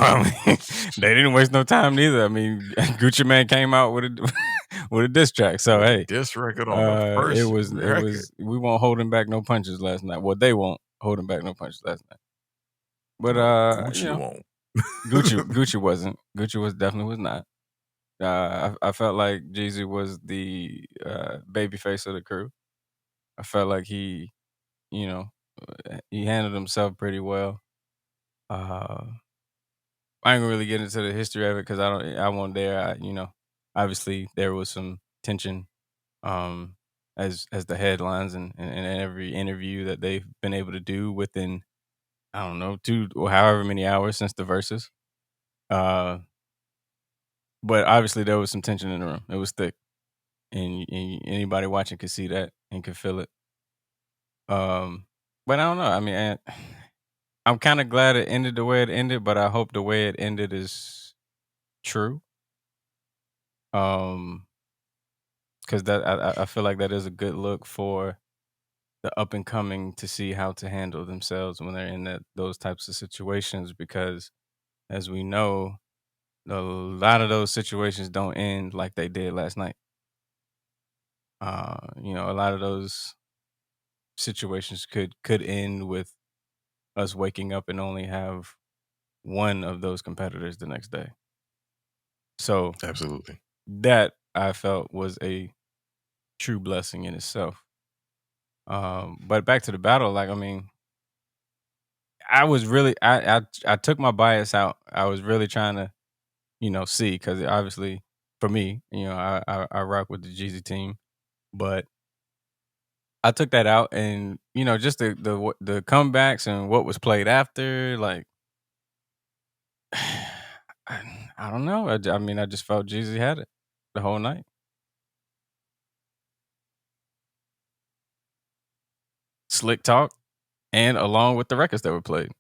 they didn't waste no time neither. I mean, Gucci Mane came out with a diss track. So with hey, this record on the first it was record. we won't hold him back no punches last night. Well, they won't hold him back no punches last night. But Gucci won't. Gucci wasn't. Gucci definitely was not. I felt like Jeezy was the baby face of the crew. I felt like he handled himself pretty well. I ain't gonna really get into the history of it because I won't dare. Obviously there was some tension, as the headlines and every interview that they've been able to do within, I don't know, 2 or however many hours since the Verzuz. But obviously there was some tension in the room. It was thick, and anybody watching could see that and could feel it. But I don't know. I mean, I'm kind of glad it ended the way it ended, but I hope the way it ended is true. Because that I feel like that is a good look for the up and coming to see how to handle themselves when they're in those types of situations. Because as we know, a lot of those situations don't end like they did last night. A lot of those situations could end with us waking up and only have one of those competitors the next day. So Absolutely. that I felt was a true blessing in itself. But back to the battle, like, I mean, I was really I took my bias out. I was really trying to, see, because obviously for me, I rock with the Jeezy team, but I took that out, and just the comebacks and what was played after, like, I don't know. I mean, I just felt Jeezy had it the whole night. Slick talk, and along with the records that were played.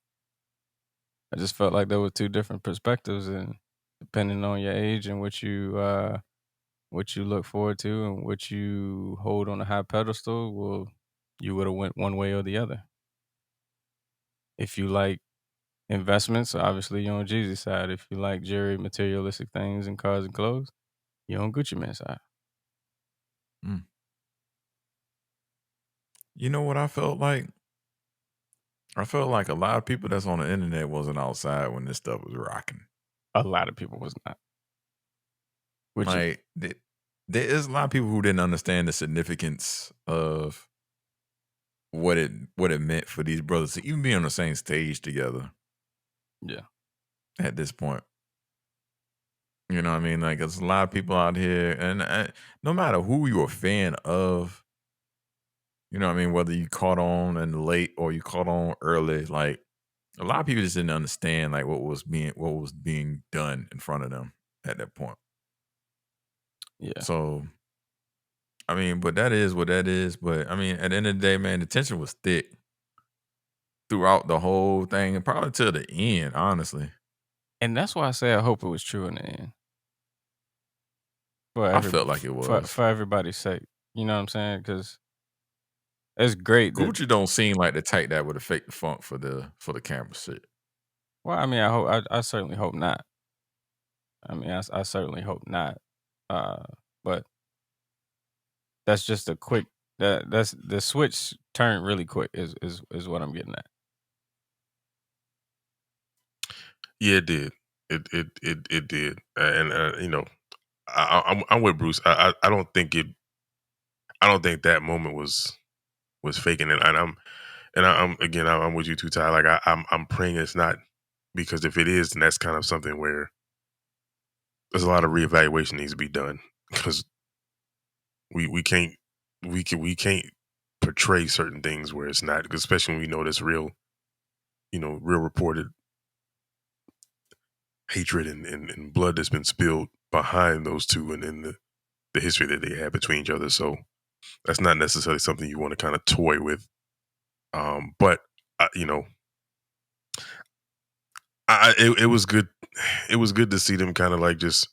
I just felt like there were two different perspectives, and depending on your age and what you look forward to and what you hold on a high pedestal, well, you would have went one way or the other. If you like investments, obviously you're on Jeezy's side. If you like jewelry, materialistic things, and cars and clothes, you're on Gucci Mane's side. You know what I felt like? I felt like a lot of people that's on the internet wasn't outside when this stuff was rocking. A lot of people was not. Like, there is a lot of people who didn't understand the significance of what it meant for these brothers to even be on the same stage together. Yeah. At this point, you know what I mean? Like, there's a lot of people out here, and no matter who you're a fan of, you know what I mean, whether you caught on in the late or you caught on early, like, a lot of people just didn't understand like what was being done in front of them at that point. Yeah. So, I mean, but that is what that is. But I mean, at the end of the day, man, the tension was thick throughout the whole thing, and probably till the end, honestly. And that's why I say I hope it was true in the end. I felt like it was. For everybody's sake. You know what I'm saying? Because it's great that, Gucci don't seem like the type that would have faked the funk for the camera shit. well, I mean, I certainly hope not. I mean, I certainly hope not. But that's just a quick, that's the switch turned really quick is what I'm getting at. Yeah, it did. It did, and I'm with Bruce. I don't think it. I don't think that moment was faking it, and I'm with you too, Ty. Like I'm praying it's not, because if it is, then that's kind of something where there's a lot of reevaluation needs to be done, because we can't portray certain things where it's not, especially when we know there's real reported hatred and blood that's been spilled behind those two, and in the history that they had between each other. So That's not necessarily something you want to kind of toy with. But you know, it was good. It was good to see them kind of like just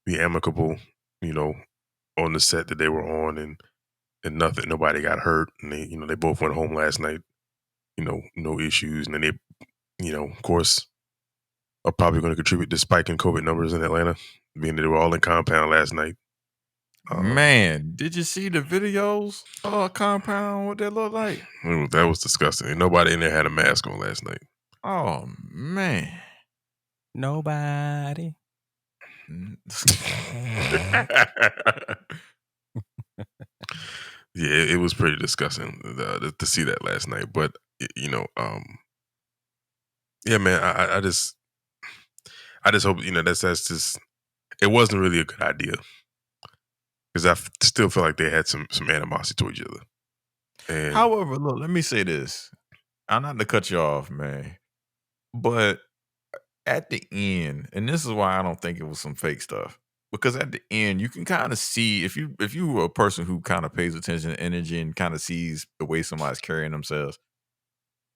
be amicable, you know, on the set that they were on, and nobody got hurt, and they both went home last night, no issues, and then they, of course, are probably going to contribute to spike in COVID numbers in Atlanta, being that they were all in compound last night. Man, did you see the videos? Compound, what they look like? That was disgusting. And nobody in there had a mask on last night. Oh man, Nobody. Yeah, it was pretty disgusting to see that last night. But yeah, man, I just hope that's just it wasn't really a good idea because still feel like they had some animosity towards each other. And However, look, let me say this. I'm not to cut you off, man, but at the end, and this is why I don't think it was some fake stuff. Because at the end, you can kind of see if you were a person who kind of pays attention to energy and kind of sees the way somebody's carrying themselves.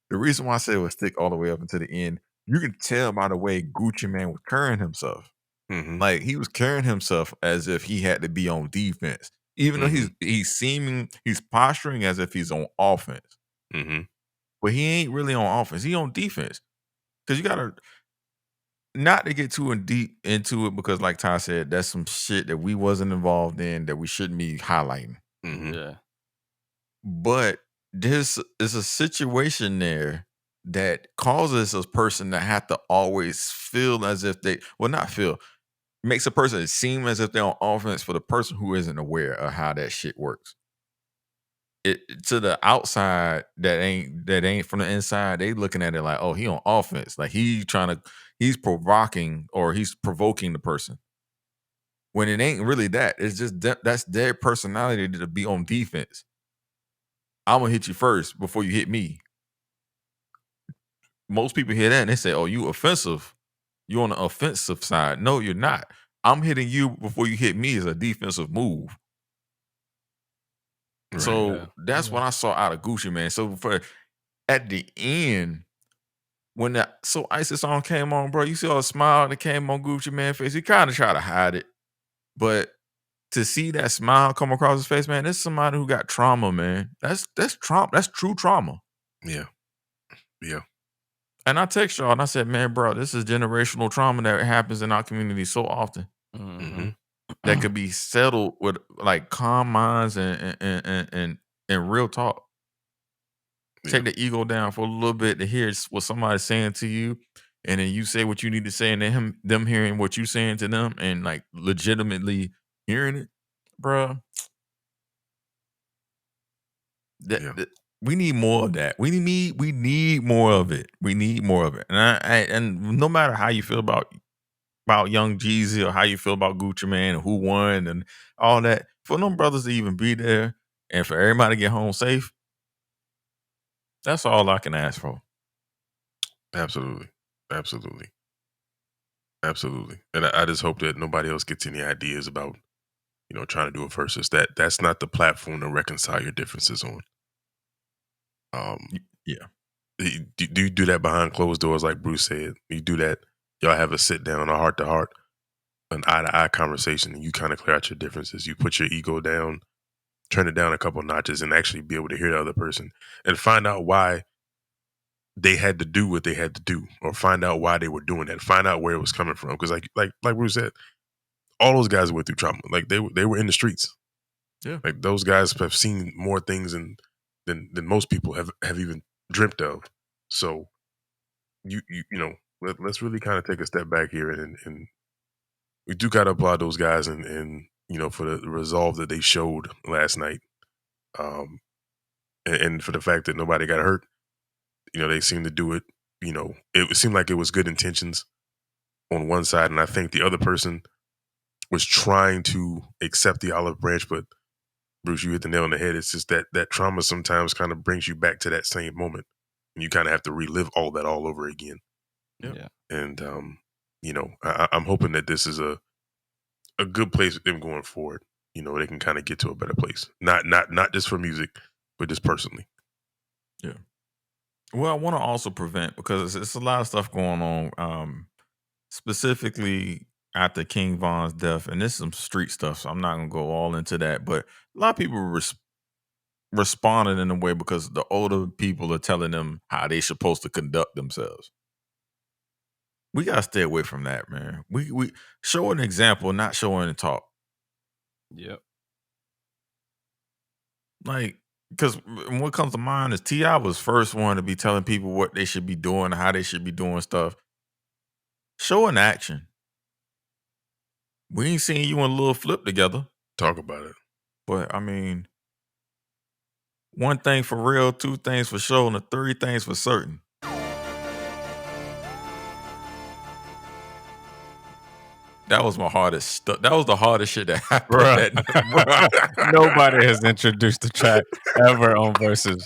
The reason why I say it would stick all the way up until the end, you can tell by the way Gucci Mane was carrying himself. mhm, Like he was carrying himself as if he had to be on defense, even though mhm, he's posturing as if he's on offense, mhm, but he ain't really on offense. He on defense because you gotta not to get too in deep into it because, like Ty said, that's some shit that we wasn't involved in that we shouldn't be highlighting. mhm, Yeah. But this is a situation there that causes a person to have to always feel as if not feel, makes a person seem as if they're on offense for the person who isn't aware of how that shit works. It to the outside that ain't from the inside, they looking at it like, oh, he on offense. Like he's provoking or he's provoking the person. When it ain't really that. It's just that's their personality to be on defense. I'm gonna hit you first before you hit me. Most people hear that and they say, "Oh, you offensive. You on the offensive side." No, you're not. I'm hitting you before you hit me is a defensive move. right, Yeah. So that's what I saw out of Gucci, man. So for at the end, when that So ISIS song came on, bro, you see all the smile that came on Gucci man face. He kind of tried to hide it, but to see that smile come across his face, man, this is somebody who got trauma, man. That's trauma. That's true trauma. yeah, yeah, And I text y'all and I said, man, bro, this is generational trauma that happens in our community so often mhm, Mhm. that could be settled with like calm minds and real talk. yeah, Take the ego down for a little bit to hear what somebody's saying to you, and then you say what you need to say, and then them hearing what you saying to them, and like legitimately hearing it, bruh. That, yeah, that we need more of that. We need more of it. We need more of it. And no matter how you feel about young Jeezy or how you feel about Gucci Man and who won and all that, for them brothers to even be there and for everybody to get home safe, that's all I can ask for. absolutely, absolutely, absolutely. And I just hope that nobody else gets any ideas about trying to do a versus. That's not the platform to reconcile your differences on. Um, Yeah. do you do that behind closed doors, like Bruce said? You do that. Y'all have a sit down, a heart to heart, an eye to eye conversation, and you kind of clear out your differences. You put your ego down, turn it down a couple notches, and actually be able to hear the other person and find out why they had to do what they had to do, or find out why they were doing that. Find out where it was coming from, because like Bruce said, all those guys went through trauma. Like they were in the streets. Yeah. Like those guys have seen more things than most people have even dreamt of. So let's really kind of take a step back here, and we do got to applaud those guys, and for the resolve that they showed last night, um, and for the fact that nobody got hurt. They seemed to do it. It seemed like it was good intentions on one side, and I think the other person was trying to accept the olive branch. But Bruce, you hit the nail on the head. It's just that trauma sometimes kind of brings you back to that same moment, and you kind of have to relive all that all over again. Yep. Yeah. And I'm hoping that this is a good place with them going forward. they can kind of get to a better place. Not just for music, but just personally. Yeah. Well, I want to also prevent, because it's a lot of stuff going on, specifically after King Von's death, and this is some street stuff, so I'm not gonna go all into that. But a lot of people responded in a way because the older people are telling them how they supposed to conduct themselves. We gotta stay away from that, man. We show an example, not showing and talk. Yep. Like, because what comes to mind is T.I. was first one to be telling people what they should be doing, how they should be doing stuff. Show an action. We ain't seen you and Lil Flip together. Talk about it. But I mean, one thing for real, two things for sure, and the three things for certain. That was my hardest stuff. That was the hardest shit that happened. Bruh. Nobody has introduced the track ever on Verzuz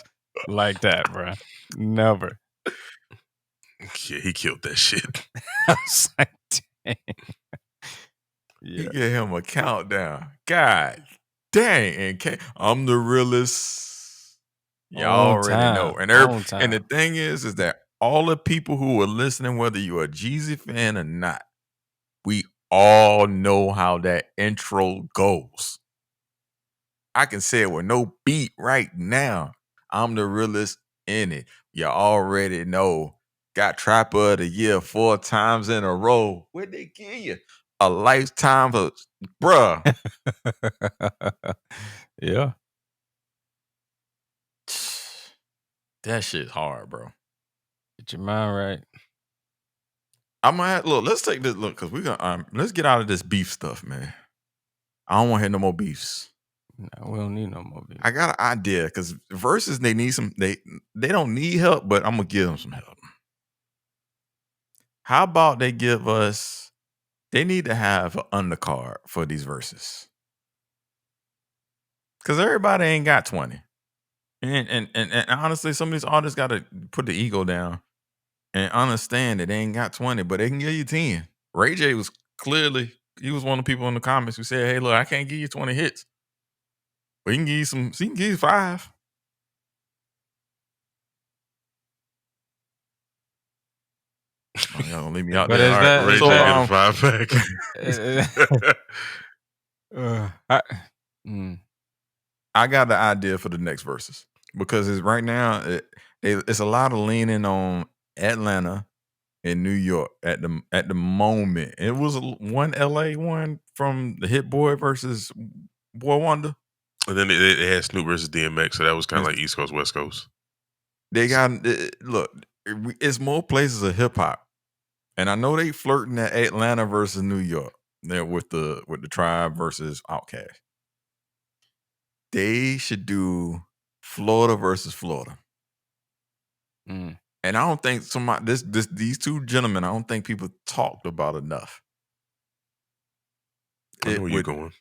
like that, bruh. Never. Yeah, he killed that shit. I was like, dang. He gave him a countdown. God dang. And I'm the realest. Y'all already know. And the thing is that all the people who are listening, whether you're a Jeezy fan or not, we all know how that intro goes. I can say it with no beat right now. I'm the realest in it. You already know. Got Trapper of the Year 4 times in a row. What'd they give you? A lifetime of, bruh. Yeah. That shit's hard, bro. Get your mind right. I'm gonna look. Let's take this look, because we're gonna let's get out of this beef stuff, man. I don't want to hear no more beefs. No, we don't need no more beef. I got an idea, because Verzuz, they need some. They don't need help, but I'm gonna give them some help. How about they give us? They need to have an undercard for these Verzuz, because everybody ain't got 20. And honestly, some of these artists got to put the ego down and understand that they ain't got 20, but they can give you 10. Ray J was clearly, he was one of the people in the comments who said, hey, look, I can't give you 20 hits, but he can give you some, he can give you 5. Oh, y'all gonna leave me out But there. is All that- right, is Ray so, J get a 5 pack. I got the idea for the next Verzuz, because it's right now it's a lot of leaning on Atlanta and New York at the moment. It was one LA one from the Hit Boy versus Boy Wonder. And then they had Snoop versus DMX, so that was kind of like East Coast, West Coast. They got look. It's more places of hip hop, and I know they flirting at Atlanta versus New York. There with the Tribe versus Outkast. They should do Florida versus Florida. And I don't think these two gentlemen, I don't think people talked about enough. I know where you're going.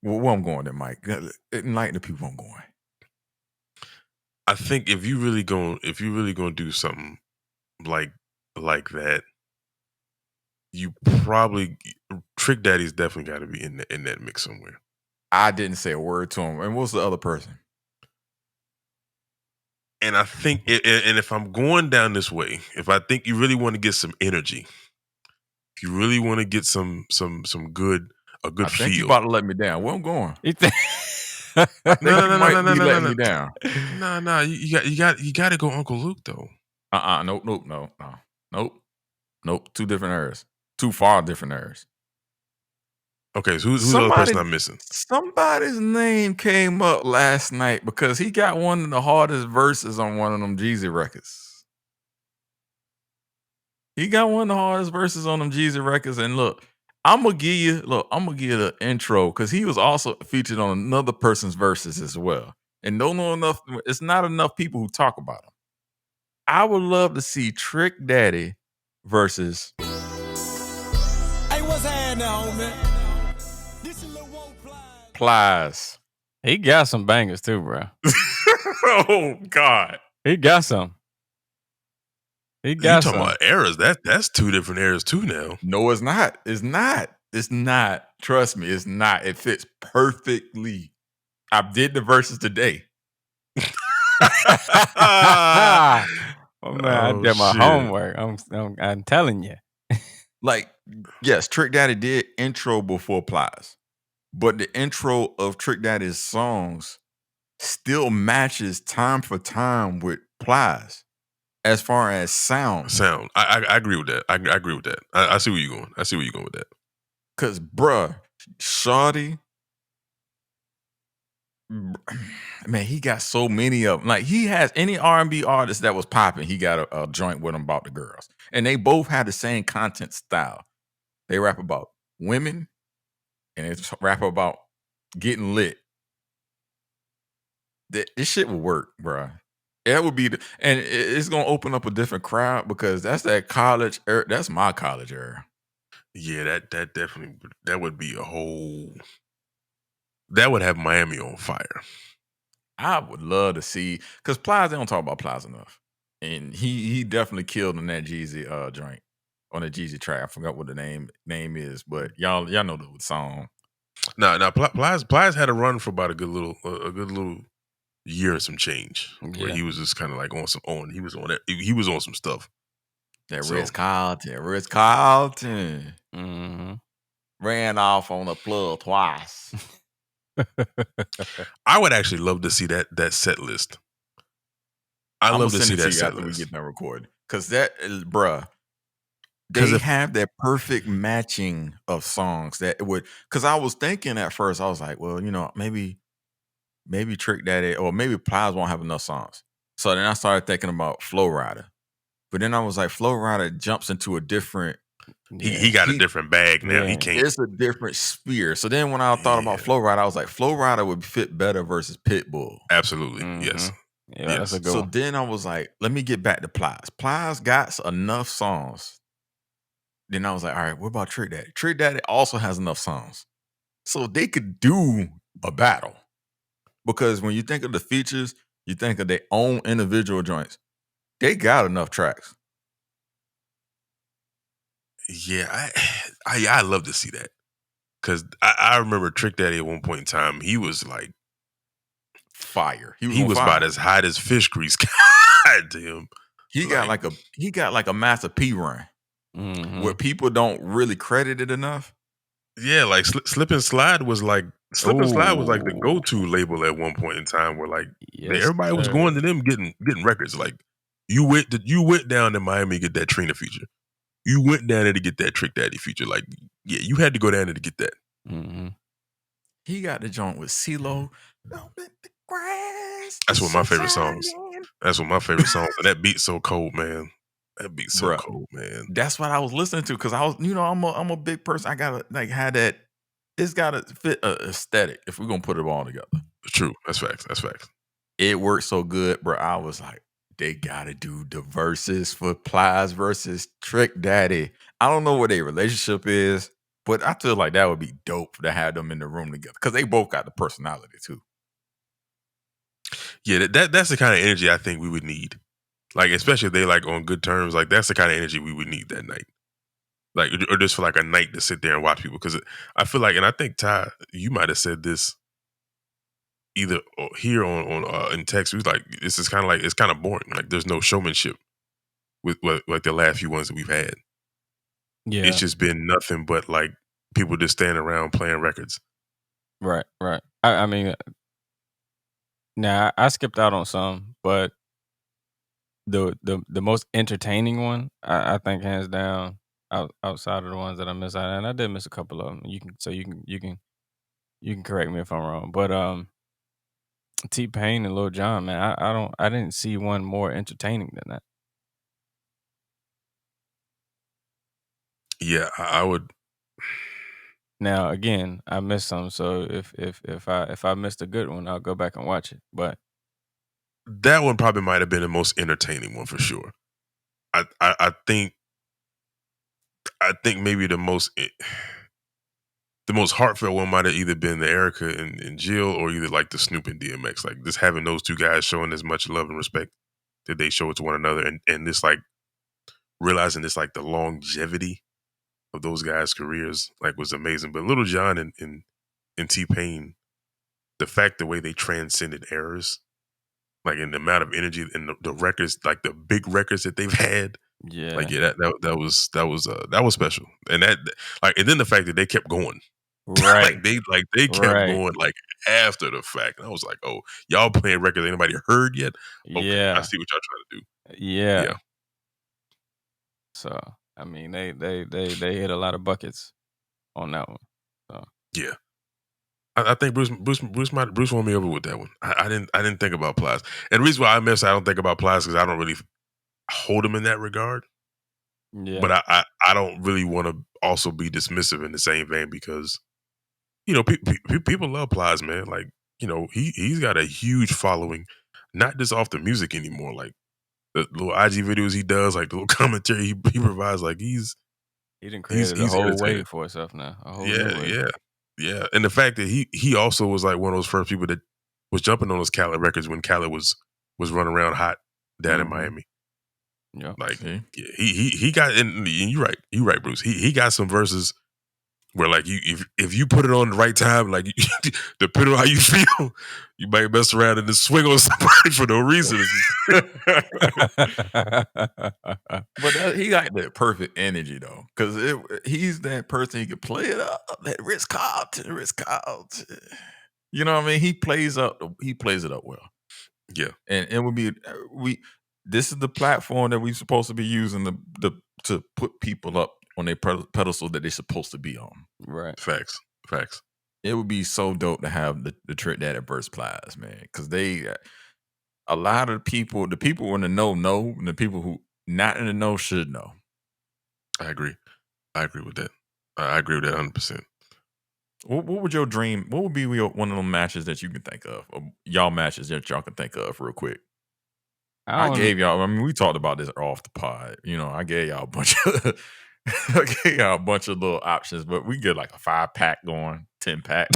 Well, where I'm going there, Mike. Enlighten the people I'm going. I think if you really gonna do something like that, you probably Trick Daddy's definitely got to be in that mix somewhere. I didn't say a word to him. And what's the other person? And I think, and if I'm going down this way, if I think you really want to get some energy, if you really want to get some good I feel, think you about to let me down. Where I'm going? No. Me down. No. You got to go Uncle Luke though. Nope. Two different eras. Two far different eras. Okay, so who's the other person I'm missing? Somebody's name came up last night because he got one of the hardest verses on one of them Jeezy records. He got one of the hardest verses on them Jeezy records, and look, I'm gonna give you the intro, because he was also featured on another person's verses as well. And don't know enough. It's not enough people who talk about him. I would love to see Trick Daddy versus. Hey, what's happening, homie? Plies. He got some bangers too, bro. Oh God, he got some. He You got talking some. about eras? That's two different eras too now. No, it's not. It's not. It's not. Trust me, it's not. It fits perfectly. I did the verses today. Oh man, I did my homework. I'm telling you. Like, yes, Trick Daddy did intro before Plies, but the intro of Trick Daddy's songs still matches time for time with Plies as far as sound. I agree with that. I agree with that. I see where you're going. I see where you're going with that. Cause bruh, Shawty, man, he got so many of them. Like, he has any R&B artist that was popping, he got a joint with him about the girls. And they both had the same content style. They rap about women and they rap about getting lit. This shit would work, bruh. That would be and it's gonna open up a different crowd because that's that college era. That's my college era. Yeah, that definitely, that would be a whole, that would have Miami on fire. I would love to see, because Plies, they don't talk about Plies enough. And he definitely killed on that Jeezy joint, on the Jeezy track. I forgot what the name is, but y'all know the song. Now Plies had a run for about a good little year and some change, where he was just kind of like he was on some stuff. That Ritz Carlton. Mm-hmm. Ran off on the plug twice. I would actually love to see that set list. I love to see that set after list. we get that recorded, because that is, bruh, they have that perfect matching of songs that would. Because I was thinking at first, I was like, well, maybe Trick Daddy or maybe Plies won't have enough songs. So then I started thinking about Flow Rider, but then I was like, Flow Rider jumps into a different. He got a different bag now. He can't. It's a different sphere. So then when I thought about Flow Rider, I was like, Flow Rider would fit better versus Pitbull. Absolutely, yes. Yeah, that's a good one. Then I was like, let me get back to Plies. Plies got enough songs. Then I was like, all right, what about Trick Daddy? Trick Daddy also has enough songs. So they could do a battle. Because when you think of the features, you think of their own individual joints. They got enough tracks. Yeah, I love to see that. Because I remember Trick Daddy at one point in time, he was like fire. He was about as hot as fish grease. God damn. He got like a Master P run, where people don't really credit it enough. Yeah, like Slip and Slide was like the go-to label at one point in time, where like everybody was going to them getting records. Like you went down to Miami to get that Trina feature. You went down there to get that Trick Daddy feature. Like, yeah, you had to go down there to get that. Mm-hmm. He got the joint with CeeLo. That's one of my favorite songs. That's one of my favorite songs. And that beat's so cold, man. That beat's so cold, man. That's what I was listening to, because I was, I'm a big person. I gotta like have that. It's gotta fit a aesthetic if we're gonna put it all together. True. That's facts. That's facts. It worked so good, bro. I was like, they gotta do the verses for Plies versus Trick Daddy. I don't know what their relationship is, but I feel like that would be dope to have them in the room together, because they both got the personality too. Yeah, that's the kind of energy I think we would need. Like, especially if they like on good terms, like that's the kind of energy we would need that night. Like, or just for like a night to sit there and watch people. Because I feel like, and I think Ty, you might have said this either here on in text. We was like, this is kind of like, it's kind of boring. Like, there's no showmanship with like the last few ones that we've had. Yeah, it's just been nothing but like people just standing around playing records. Right. I mean, I skipped out on some, but the most entertaining one, I think hands down, outside of the ones that I missed out, and I did miss a couple of them. You can correct me if I'm wrong, but T-Pain and Lil Jon, man, I didn't see one more entertaining than that. Yeah, I would. Now again, I missed some, so if I missed a good one, I'll go back and watch it. But that one probably might have been the most entertaining one for sure. I think maybe the most heartfelt one might have either been the Erica and Jill, or either like the Snoop and DMX. Like, just having those two guys showing as much love and respect that they show it to one another, and this like realizing this like the longevity of those guys' careers like was amazing. But Little John and T-Pain, the way they transcended eras, like in the amount of energy and the records, like the big records that they've had. Yeah. Like that was special. And and then the fact that they kept going. Right. they kept going like after the fact. And I was like, oh, y'all playing records anybody heard yet? Okay, Yeah. I see what y'all trying to do. Yeah. So I mean, they hit a lot of buckets on that one. So yeah, I think Bruce won me over with that one. I didn't think about Plies, and the reason why I don't think about Plies because I don't really hold him in that regard. Yeah, but I don't really want to also be dismissive in the same vein because people love Plies, man. Like he's got a huge following, not just off the music anymore. Like the little IG videos he does, like the little commentary he provides, like he done created a whole wave for himself now. A whole new wave. Yeah. And the fact that he also was like one of those first people that was jumping on those Khaled records when Khaled was running around hot down in Miami. Yeah, like he got and you're right, Bruce. He got some verses where like if you put it on the right time, like depending on how you feel, you might mess around and just swing on somebody for no reason. But he got that perfect energy though, because he's that person. He can play it up, that Ritz Carlton. You know what I mean? He plays it up well. Yeah, and it would be this is the platform that we're supposed to be using to put people up on their pedestal that they're supposed to be on. Right. Facts. It would be so dope to have the Trick Daddy versus Plies, man, because a lot of people, the people in the know, and the people who not in the know should know. I agree with that. I agree with that 100%. What would your dream? What would be one of them matches that you can think of? Or y'all matches that y'all can think of real quick. I gave y'all. I mean, we talked about this off the pod. I gave y'all a bunch of. I gave y'all a bunch of little options, but we get like a 5-pack going, 10-pack.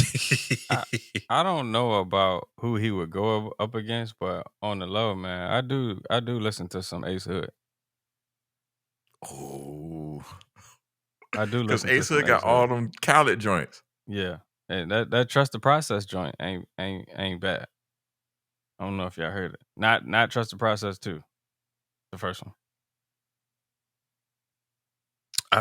I don't know about who he would go up against, but on the low, man, I do listen to some Ace Hood. Oh, I do listen because Ace Hood got all them Khaled joints. Yeah, and that Trust the Process joint ain't bad. I don't know if y'all heard it. Not Trust the Process 2, the first one.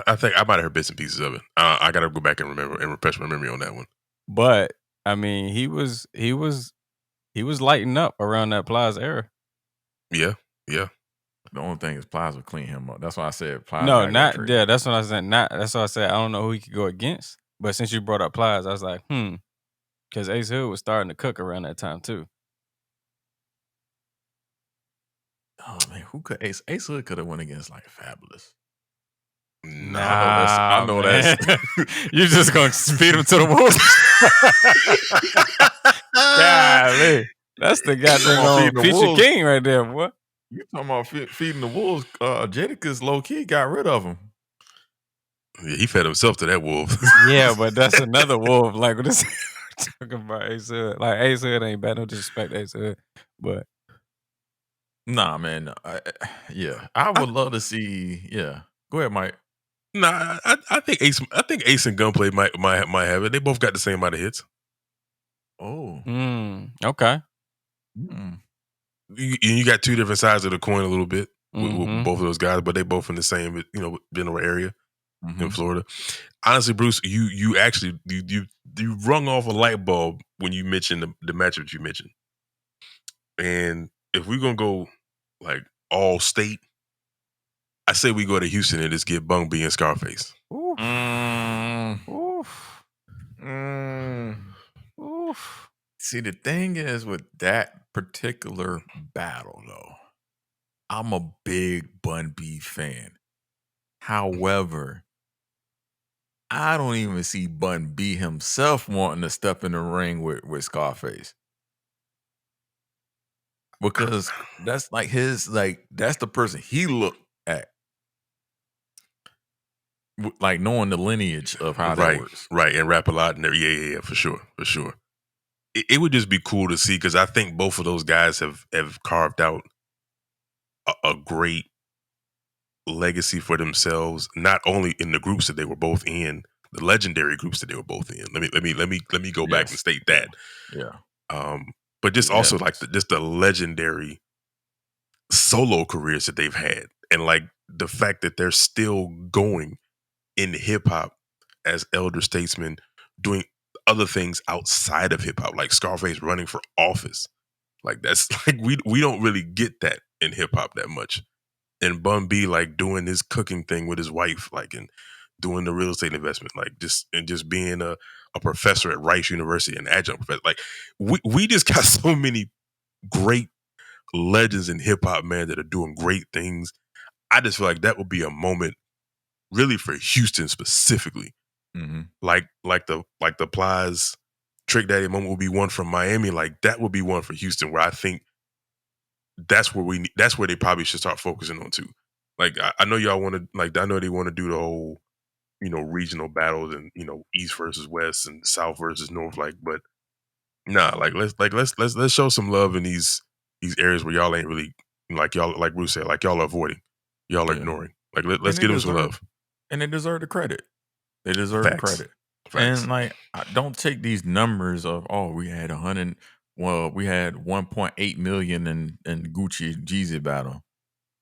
I think I might have heard bits and pieces of it. I got to go back and remember and refresh my memory on that one. But I mean, he was lighting up around that Plies era. Yeah. The only thing is Plies would clean him up. That's why I said Plies. No, not yeah. That's what I said. That's why I said I don't know who he could go against. But since you brought up Plies, I was like, because Ace Hood was starting to cook around that time too. Oh man, who could Ace Hood could have went against like Fabulous? Nah, I know that's you're just gonna speed him to the wolves. Golly, that's the goddamn feature king right there, boy. You talking about feeding the wolves? Jadakiss low key got rid of him. Yeah, he fed himself to that wolf. Yeah, but that's another wolf. Like what is talking about Ace Hood? Like Ace Hood ain't bad. No disrespect, Ace Hood, but nah, man. I would love to see. Yeah, go ahead, Mike. Nah, I think Ace and Gunplay might have it. They both got the same amount of hits. Oh, okay. You got two different sides of the coin a little bit with both of those guys, but they both in the same general area in Florida. Honestly, Bruce, you actually you rung off a light bulb when you mentioned the matchup you mentioned. And if we're gonna go like all state, I say we go to Houston and just get Bung B and Scarface. Oof. Oof. See, the thing is with that particular battle, though, I'm a big Bun B fan. However, I don't even see Bun B himself wanting to step in the ring with Scarface. Because that's like that's the person he looked at. Like knowing the lineage of how that works. Right, and rap a lot. And yeah, for sure. It would just be cool to see because I think both of those guys have carved out a great legacy for themselves, not only in the groups that they were both in, the legendary groups that they were both in. Let me go back and state that. Yeah. But just also Yes. like the legendary solo careers that they've had, and like the fact that they're still going in hip hop as elder statesmen, doing other things outside of hip hop, like Scarface running for office. Like that's like we don't really get that in hip hop that much. And Bun B like doing his cooking thing with his wife, like, and doing the real estate investment, like just being a professor at Rice University, an adjunct professor. Like we just got so many great legends in hip hop, man, that are doing great things. I just feel like that would be a moment really for Houston specifically. Mm-hmm. Like the Plies Trick Daddy moment would be one from Miami. Like that would be one for Houston, where I think that's where they probably should start focusing on too. Like I know y'all want to, like, I know they want to do the whole, regional battles and, East versus West and South versus North, like, but nah, like let's show some love in these areas where y'all ain't really, like, y'all, like Bruce said, like y'all are avoiding, y'all are ignoring. Like let's give them some love. And they deserve the credit. They deserve the credit. Facts. And like, don't take these numbers of, we had 100. Well, we had 1.8 million in Gucci Jeezy battle.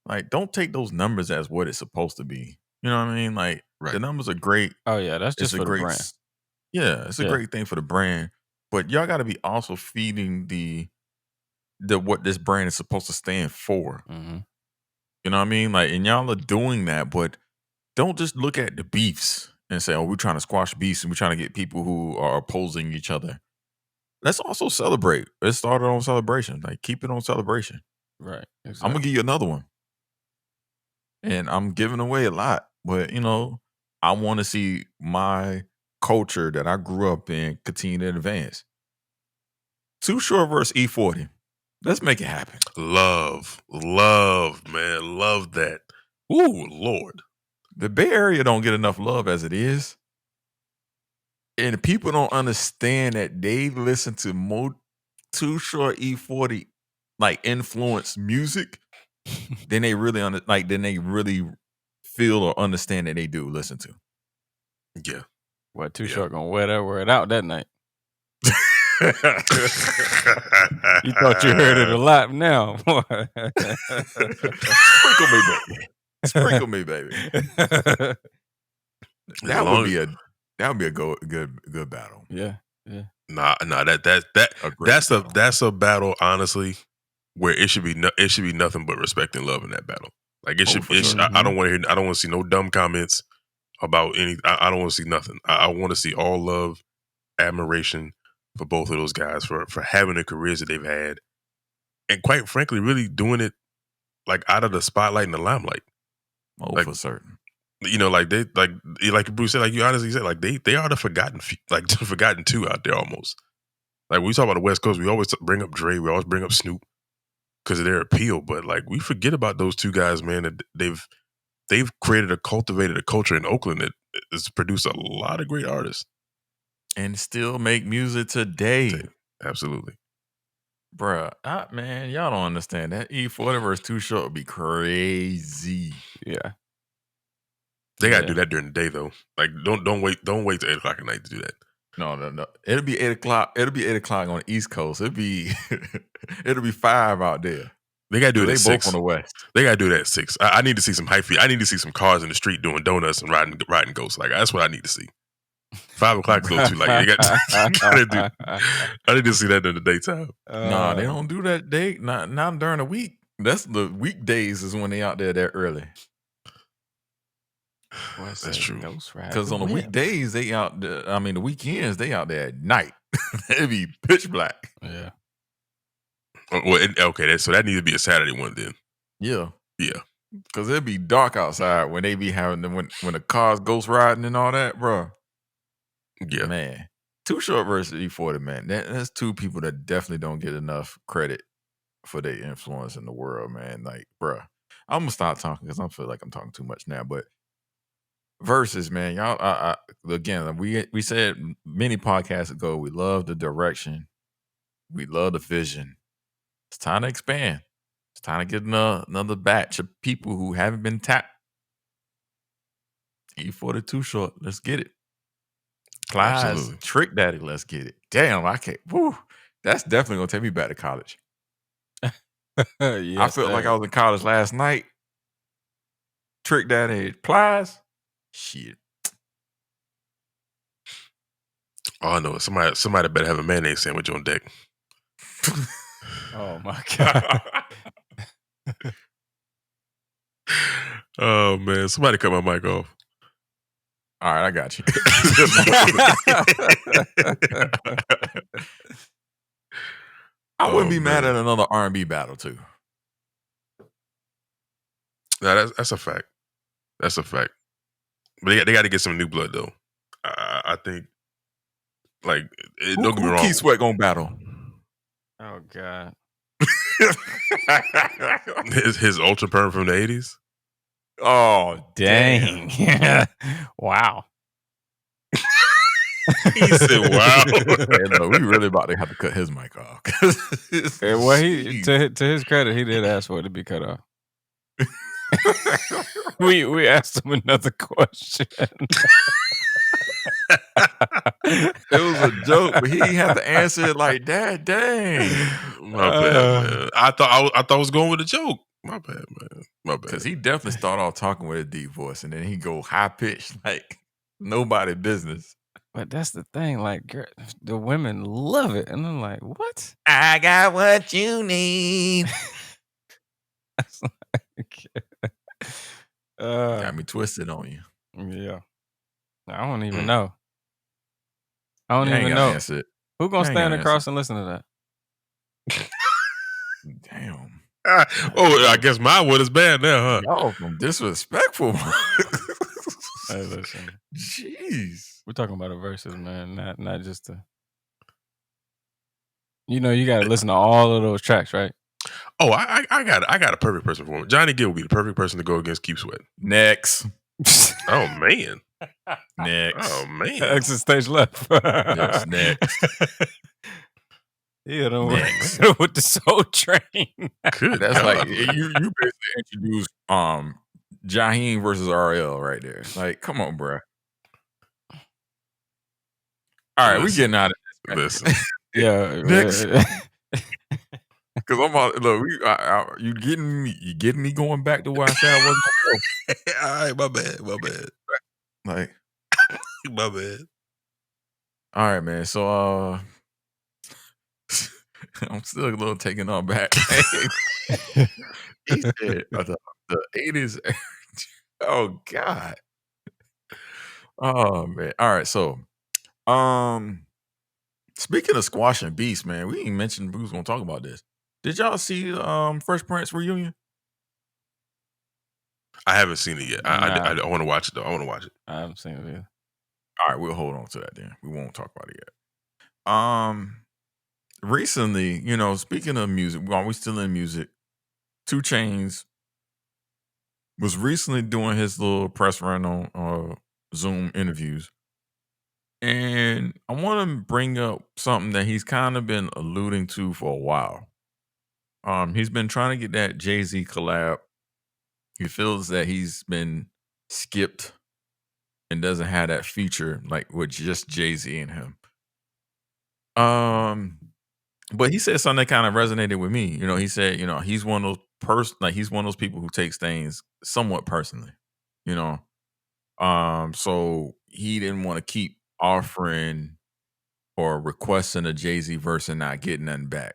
Like, don't take those numbers as what it's supposed to be. You know what I mean? Like, the numbers are great. Oh yeah, that's just for the brand. Yeah, it's a great thing for the brand. But y'all got to be also feeding the what this brand is supposed to stand for. Mm-hmm. You know what I mean? Like, and y'all are doing that, but don't just look at the beefs and say, we're trying to squash beefs and we're trying to get people who are opposing each other. Let's also celebrate. Let's start it on celebration. Like, keep it on celebration. Right. Exactly. I'm going to give you another one. And I'm giving away a lot. But, I want to see my culture that I grew up in continue to advance. Too Short versus E40. Let's make it happen. Love, man. Love that. Ooh, Lord. The Bay Area don't get enough love as it is. And people don't understand that they listen to more Too Short E40 like influence music than they really than they really feel or understand that they do listen to. Yeah. Well, Too Short gonna wear that word out that night. You thought you heard it a lot now. Sprinkle me, baby. That would be a good battle. Yeah. Nah. That's a battle, honestly, where it should be nothing but respect and love in that battle. Like sure. I don't want to see no dumb comments about any. I don't want to see nothing. I want to see all love, admiration for both of those guys for having the careers that they've had, and quite frankly, really doing it like out of the spotlight and the limelight. Like, for certain. Like they like Bruce said, like you honestly said, like they are the forgotten two out there almost. Like we talk about the West Coast, we always bring up Dre, we always bring up Snoop because of their appeal, but like we forget about those two guys, man. That they've cultivated a culture in Oakland that has produced a lot of great artists and still make music today. Absolutely, bruh. Man, y'all don't understand that E40 versus Too Short would be crazy. Yeah. They gotta do that during the day though. Like don't wait till 8:00 at night to do that. No. It'll be 8:00. It'll be 8:00 on the East Coast. It'll be 5 out there. They gotta do it at 6. Both on the West. They gotta do that at 6. I need to see some hype. I need to see some cars in the street doing donuts and riding ghosts. Like that's what I need to see. 5 o'clock is a little too late. I need to see that in the daytime. Nah, they don't do that day. Not during the week. That's the weekdays is when they out there that early. That's true. Because on the weekdays they out there. I mean, the weekends they out there at night. It'd be pitch black. Yeah. Well, okay. So that needs to be a Saturday one then. Yeah. Because it'd be dark outside when they be having when the cars ghost riding and all that, bro. Yeah, man. Too Short versus E40, man. That's two people that definitely don't get enough credit for their influence in the world, man. Like, bro, I'm gonna stop talking because I feel like I'm talking too much now. But Verzuz, man, y'all. Again, we said many podcasts ago, we love the direction, we love the vision. It's time to expand. It's time to get another batch of people who haven't been tapped E42 short. Let's get it. Plies, Absolutely. Trick Daddy. Let's get it. Damn, I can't. Woo, that's definitely gonna take me back to college. I felt like I was in college last night. Trick Daddy, Plies. Shit. Oh no, somebody better have a mayonnaise sandwich on deck. Oh my god. Oh man, somebody cut my mic off. All right, I got you. I wouldn't be mad at another R&B battle too. No, that's a fact. That's a fact. But they got to get some new blood though. I think. Like, don't get me wrong. Key Sweat gonna battle. Oh god. his ultra perm from the 80s. Oh dang! Wow. He said, "Wow." Hey, no, we really about to have to cut his mic off. Well, he to his credit, he did ask for it to be cut off. we asked him another question. It was a joke, but he had to answer it like that. Dang, my bad, man. I thought I was going with a joke. My bad, man. My bad. Because he definitely started off talking with a deep voice, and then he go high pitched like nobody business. But that's the thing, like, girl, the women love it, and I'm like, what? I got what you need. Got me twisted on you. Yeah, I don't even know. I don't even know. Who gonna stand across and listen to that? Damn. I guess my word is bad now, huh? Y'all from disrespectful. Hey, listen. Jeez. We're talking about a Verzuz, man, not just a. You know, you got to listen to all of those tracks, right? Oh, I got a perfect person for him. Johnny Gill would be the perfect person to go against Keep Sweat. Next. Oh man. Next. Oh man. Exit stage left. Yes, next. Yeah, with the Soul Train. Good. That's like you basically introduced Jaheim versus RL right there. Like, come on, bro. All right, we getting out of this. Listen. Yeah. Next. Because I'm about look, you getting me going back to where I said I wasn't gonna go. All right, my bad. Like, my bad. All right, man. So I'm still a little taken on back. He said the 80s. Oh God. Oh man. All right. So speaking of squash and beast, man, we ain't mentioned we was gonna talk about this. Did y'all see Fresh Prince reunion? I haven't seen it yet. I want to watch it though. I want to watch it. I haven't seen it either. All right, we'll hold on to that then. We won't talk about it yet. Recently, you know, speaking of music, while we still in music, 2 Chainz was recently doing his little press run on Zoom interviews. And I want to bring up something that he's kind of been alluding to for a while. He's been trying to get that Jay-Z collab. He feels that he's been skipped and doesn't have that feature like with just Jay-Z and him. But he said something that kind of resonated with me. You know, he said, you know, he's one of those he's one of those people who takes things somewhat personally, you know. So he didn't want to keep offering or requesting a Jay-Z verse and not getting nothing back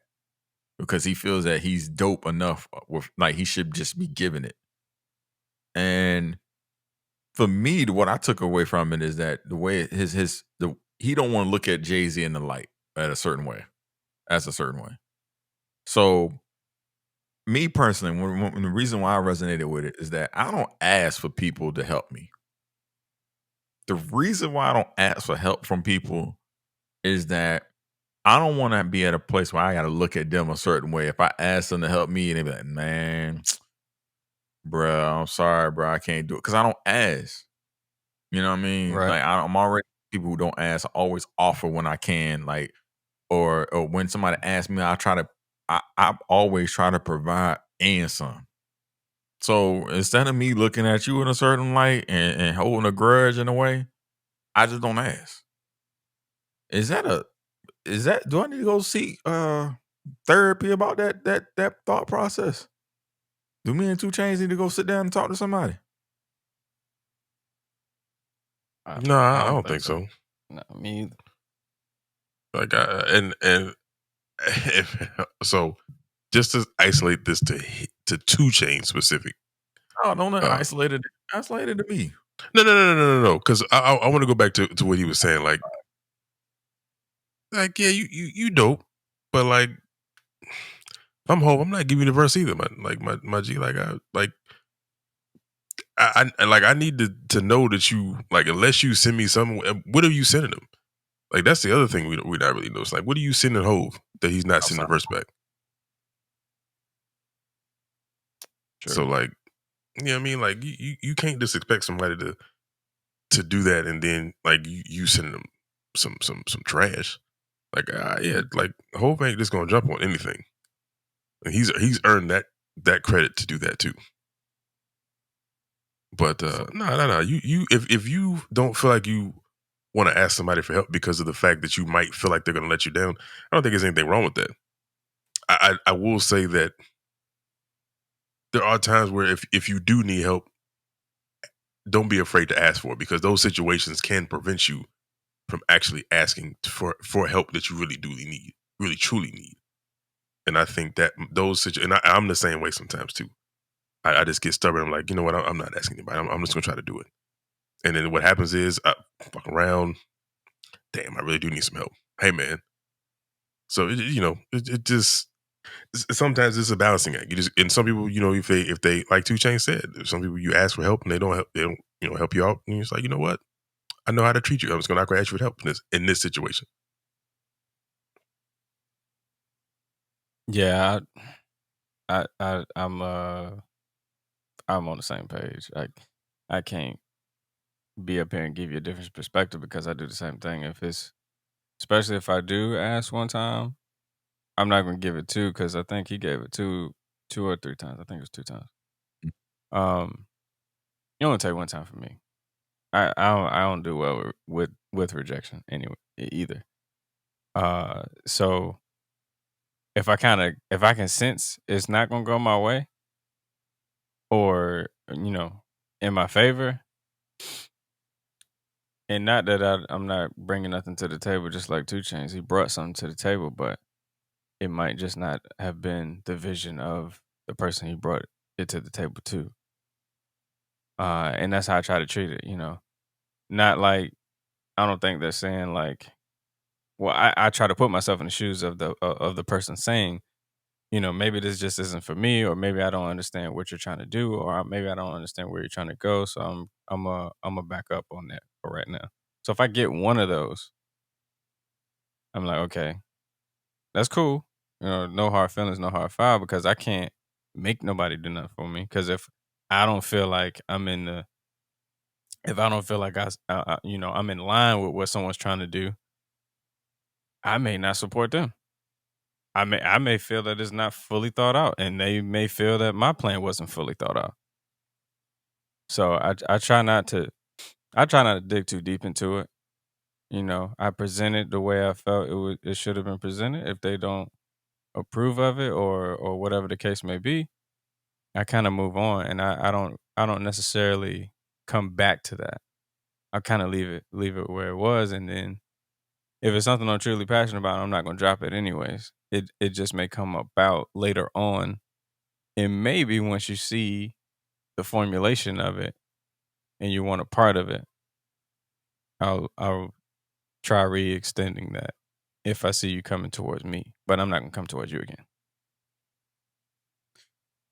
because he feels that he's dope enough with like he should just be giving it. And for me, what I took away from it is that the way he don't want to look at Jay-Z in the light as a certain way. So me personally, when the reason why I resonated with it is that I don't ask for people to help me. The reason why I don't ask for help from people is that I don't want to be at a place where I got to look at them a certain way. If I ask them to help me and they be like, man, bro, I'm sorry, bro, I can't do it. Because I don't ask. You know what I mean? Right. Like I'm already people who don't ask. I always offer when I can. Like, or when somebody asks me, I always try to provide and some. So instead of me looking at you in a certain light and holding a grudge in a way, I just don't ask. Is that do I need to go seek therapy about that thought process? Do me and 2 Chainz need to go sit down and talk to somebody? No, I don't think so. No, me either. Like, so just to isolate this to 2 Chainz specific. Oh, don't isolate it to me. No. Because I want to go back to what he was saying. Like yeah, you dope, but like I'm home. I'm not giving you the verse either, man. Like my G, like I need to know that you like, unless you send me something. What are you sending him? Like that's the other thing we not really know. It's like, what are you sending Hove that he's not sending the verse back? True. So like, you know what I mean? Like you can't just expect somebody to do that and then like you sending them some trash. Like yeah, like Hove ain't just gonna jump on anything, and he's earned that credit to do that too. But no. You if you don't feel like you want to ask somebody for help because of the fact that you might feel like they're going to let you down, I don't think there's anything wrong with that. I will say that there are times where if you do need help, don't be afraid to ask for it, because those situations can prevent you from actually asking for help that you really truly need. And I think that those situations, and I'm the same way sometimes too. I just get stubborn. I'm like, you know what? I'm not asking anybody. I'm just going to try to do it. And then what happens is I fuck around. Damn, I really do need some help. Hey, man. So it just sometimes it's a balancing act. And some people, if they like 2 Chainz said, some people you ask for help and they don't help you out, and you're just like, you know what? I know how to treat you. I'm just not going to ask you for help in this situation. Yeah, I'm on the same page. I can't be up here and give you a different perspective because I do the same thing. Especially if I do ask one time, I'm not gonna give it 2 because I think he gave it 2 or 3 times. I think it was 2 times. It only take one time for me. I don't do well with rejection anyway either. So if I can sense it's not gonna go my way, or in my favor, and not that I'm not bringing nothing to the table, just like 2 Chainz, he brought something to the table, but it might just not have been the vision of the person he brought it to the table to. And that's how I try to treat it, Not like, I don't think they're saying like, well, I try to put myself in the shoes of the person saying, maybe this just isn't for me, or maybe I don't understand what you're trying to do, or maybe I don't understand where you're trying to go. So I'm a back up on that for right now. So if I get one of those, I'm like, okay, that's cool. No hard feelings, no hard foul, because I can't make nobody do nothing for me. Because if I don't feel like I'm if I don't feel like I'm in line with what someone's trying to do, I may not support them. I may feel that it's not fully thought out, and they may feel that my plan wasn't fully thought out. So I try not to dig too deep into it. I present it the way I felt it should have been presented. If they don't approve of it, or whatever the case may be, I kind of move on, and I don't necessarily come back to that. I kind of leave it where it was, and then if it's something I'm truly passionate about, I'm not going to drop it anyways. It just may come about later on, and maybe once you see the formulation of it and you want a part of it, I'll try re-extending that if I see you coming towards me, but I'm not going to come towards you again.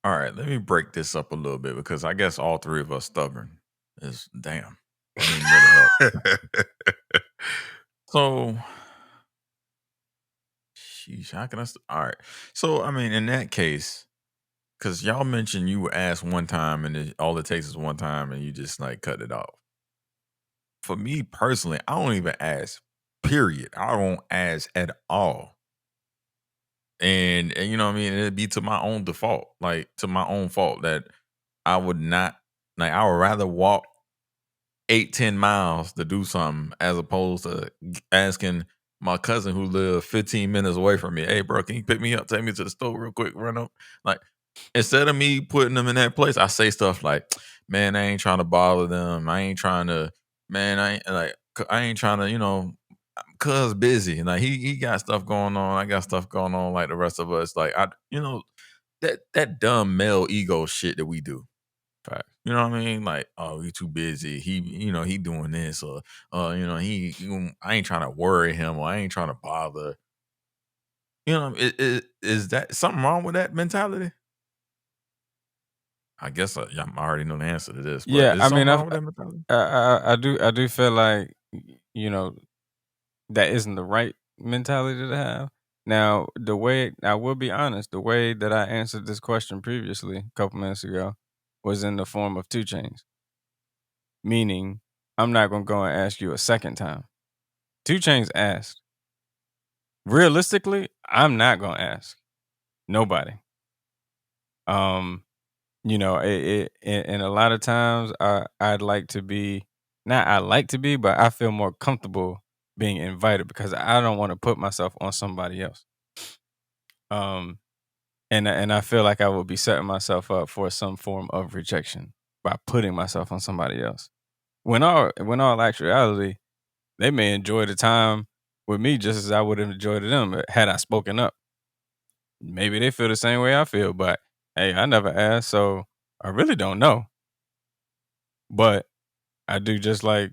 All right, let me break this up a little bit, because I guess all 3 of us stubborn. Is damn. That didn't really help. So, sheesh, how can I? All right. So, I mean, in that case, because y'all mentioned you were asked one time, and all it takes is one time, and you just like cut it off. For me personally, I don't even ask. Period. I don't ask at all. And you know what I mean? It'd be to my own default, like to my own fault, that I would not like. I would rather walk 8-10 miles to do something as opposed to asking my cousin who lived 15 minutes away from me, "Hey, bro, can you pick me up? Take me to the store real quick, run up." Like instead of me putting them in that place, I say stuff like, "Man, I ain't trying to bother them. I ain't trying to, man, I ain't trying to, cuz busy. Like he got stuff going on. I got stuff going on like the rest of us. Like that dumb male ego shit that we do. Fact. You know what I mean? Like, oh, he too busy. He doing this, or I ain't trying to worry him, or I ain't trying to bother. Is that something wrong with that mentality? I guess I already know the answer to this, but Yeah, is I mean, something wrong with that mentality? I do feel like that isn't the right mentality to have. Now, the way I will be honest, the way that I answered this question previously, a couple minutes ago, was in the form of 2 Chainz. Meaning, I'm not gonna go and ask you a second time. 2 Chainz asked. Realistically, I'm not gonna ask nobody. And a lot of times I'd like to be, not I like to be, but I feel more comfortable being invited because I don't want to put myself on somebody else. And I feel like I would be setting myself up for some form of rejection by putting myself on somebody else. When all actuality, they may enjoy the time with me just as I would have enjoyed them had I spoken up. Maybe they feel the same way I feel, but hey, I never asked, so I really don't know. But I do just like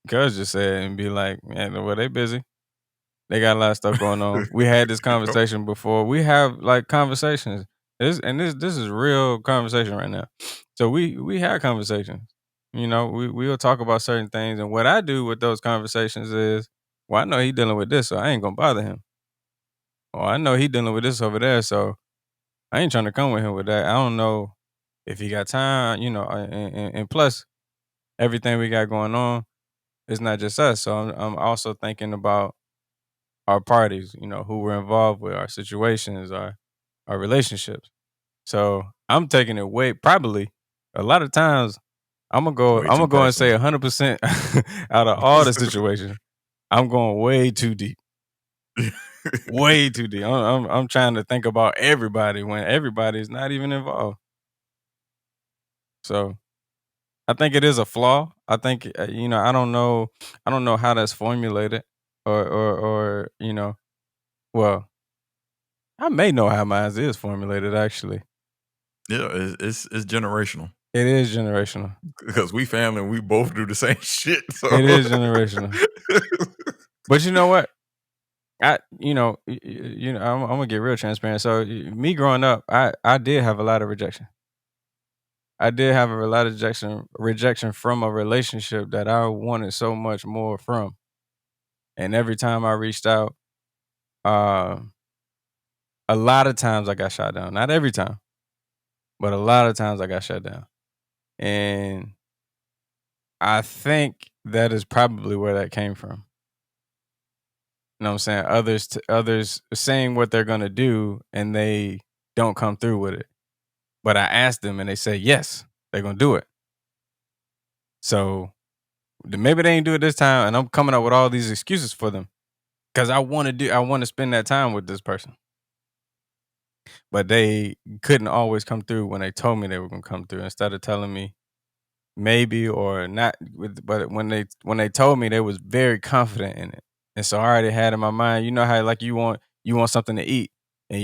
Cuz just said and be like, man, well, they busy. They got a lot of stuff going on. We had this conversation before. We have like conversations. This is real conversation right now. So we had conversations. We'll talk about certain things. And what I do with those conversations is, well, I know he dealing with this, so I ain't gonna bother him. Or I know he dealing with this over there, so I ain't trying to come with him with that. I don't know if he got time, and plus everything we got going on, it's not just us. So I'm also thinking about our parties, who we're involved with, our situations, our relationships. So I'm taking it probably a lot of times I'm Way gonna too go and say personal. 100% out of all the situations, I'm going way too deep. Way too deep. I'm trying to think about everybody when everybody's not even involved. So I think it is a flaw. I think I don't know how that's formulated or well, I may know how mine is formulated actually. Yeah, it's generational. It is generational. Because we family and we both do the same shit. So. It is generational. But you know what? I'm gonna get real transparent. So me growing up, I did have a lot of rejection. I did have a lot of rejection from a relationship that I wanted so much more from. And every time I reached out, a lot of times I got shot down. Not every time, but a lot of times I got shut down. And I think that is probably where that came from. You know what I'm saying? Others saying what they're gonna do and they don't come through with it. But I asked them and they say yes, they're gonna do it. So maybe they ain't do it this time, and I'm coming up with all these excuses for them because I want to spend that time with this person. But they couldn't always come through when they told me they were gonna come through. Instead of telling me maybe or not, but when they told me, they was very confident in it. And so I already had in my mind, you know how like you want something to eat, and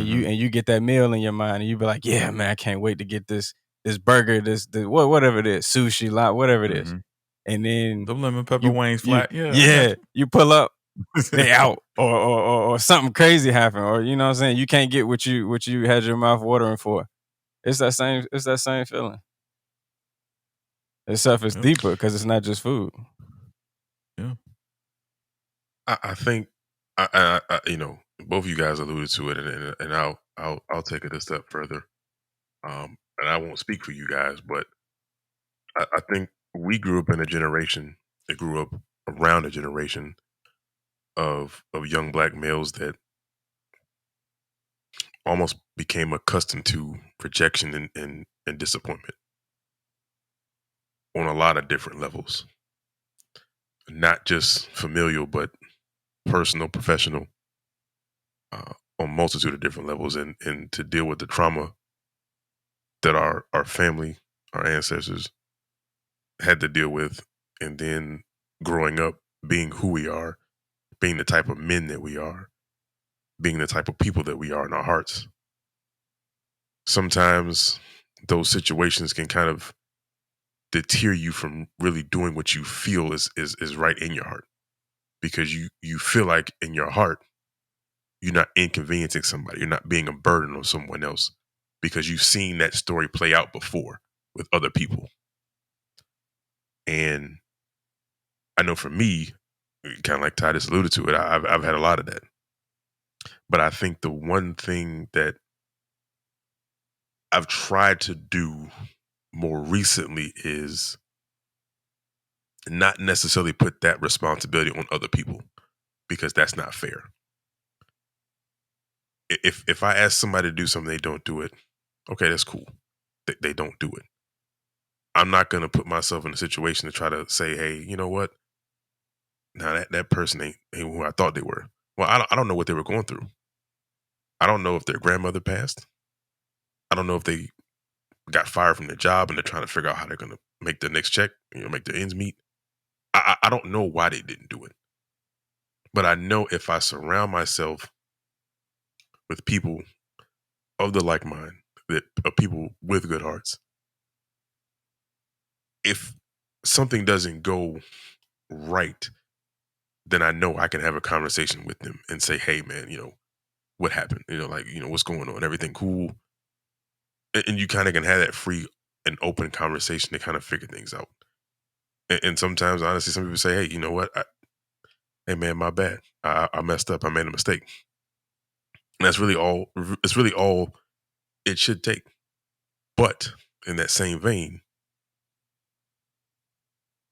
you get that meal in your mind, and you be like, yeah, man, I can't wait to get this burger, this whatever it is, sushi, whatever it is. And then the lemon pepper wings flat, you pull up, they out, or something crazy happen, or you know what I'm saying, you can't get what you had your mouth watering for. It's that same feeling. Except it's deeper because it's not just food. Yeah. I think I both of you guys alluded to it, and I'll take it a step further. And I won't speak for you guys, but I think we grew up in a generation that grew up around a generation of young black males that almost became accustomed to rejection and disappointment on a lot of different levels, not just familial, but personal, professional, on multitude of different levels, and to deal with the trauma that our family, our ancestors had to deal with, and then growing up, being who we are, being the type of men that we are, being the type of people that we are in our hearts. Sometimes those situations can kind of deter you from really doing what you feel is right in your heart, because you feel like in your heart you're not inconveniencing somebody, you're not being a burden on someone else, because you've seen that story play out before with other people. And I know for me, kind of like Titus alluded to it, I've had a lot of that. But I think the one thing that I've tried to do more recently is not necessarily put that responsibility on other people, because that's not fair. If I ask somebody to do something, they don't do it, okay, that's cool. They don't do it. I'm not going to put myself in a situation to try to say, hey, you know what? Now that person ain't who I thought they were. Well, I don't know what they were going through. I don't know if their grandmother passed. I don't know if they got fired from their job and they're trying to figure out how they're going to make their next check, make their ends meet. I don't know why they didn't do it. But I know if I surround myself with people of the like mind, that of people with good hearts, if something doesn't go right, then I know I can have a conversation with them and say, hey man, what happened? What's going on? Everything cool? And you kind of can have that free and open conversation to kind of figure things out. And sometimes, honestly, some people say, hey, you know what? Hey man, my bad. I messed up. I made a mistake. And that's really all. It's really all it should take. But in that same vein,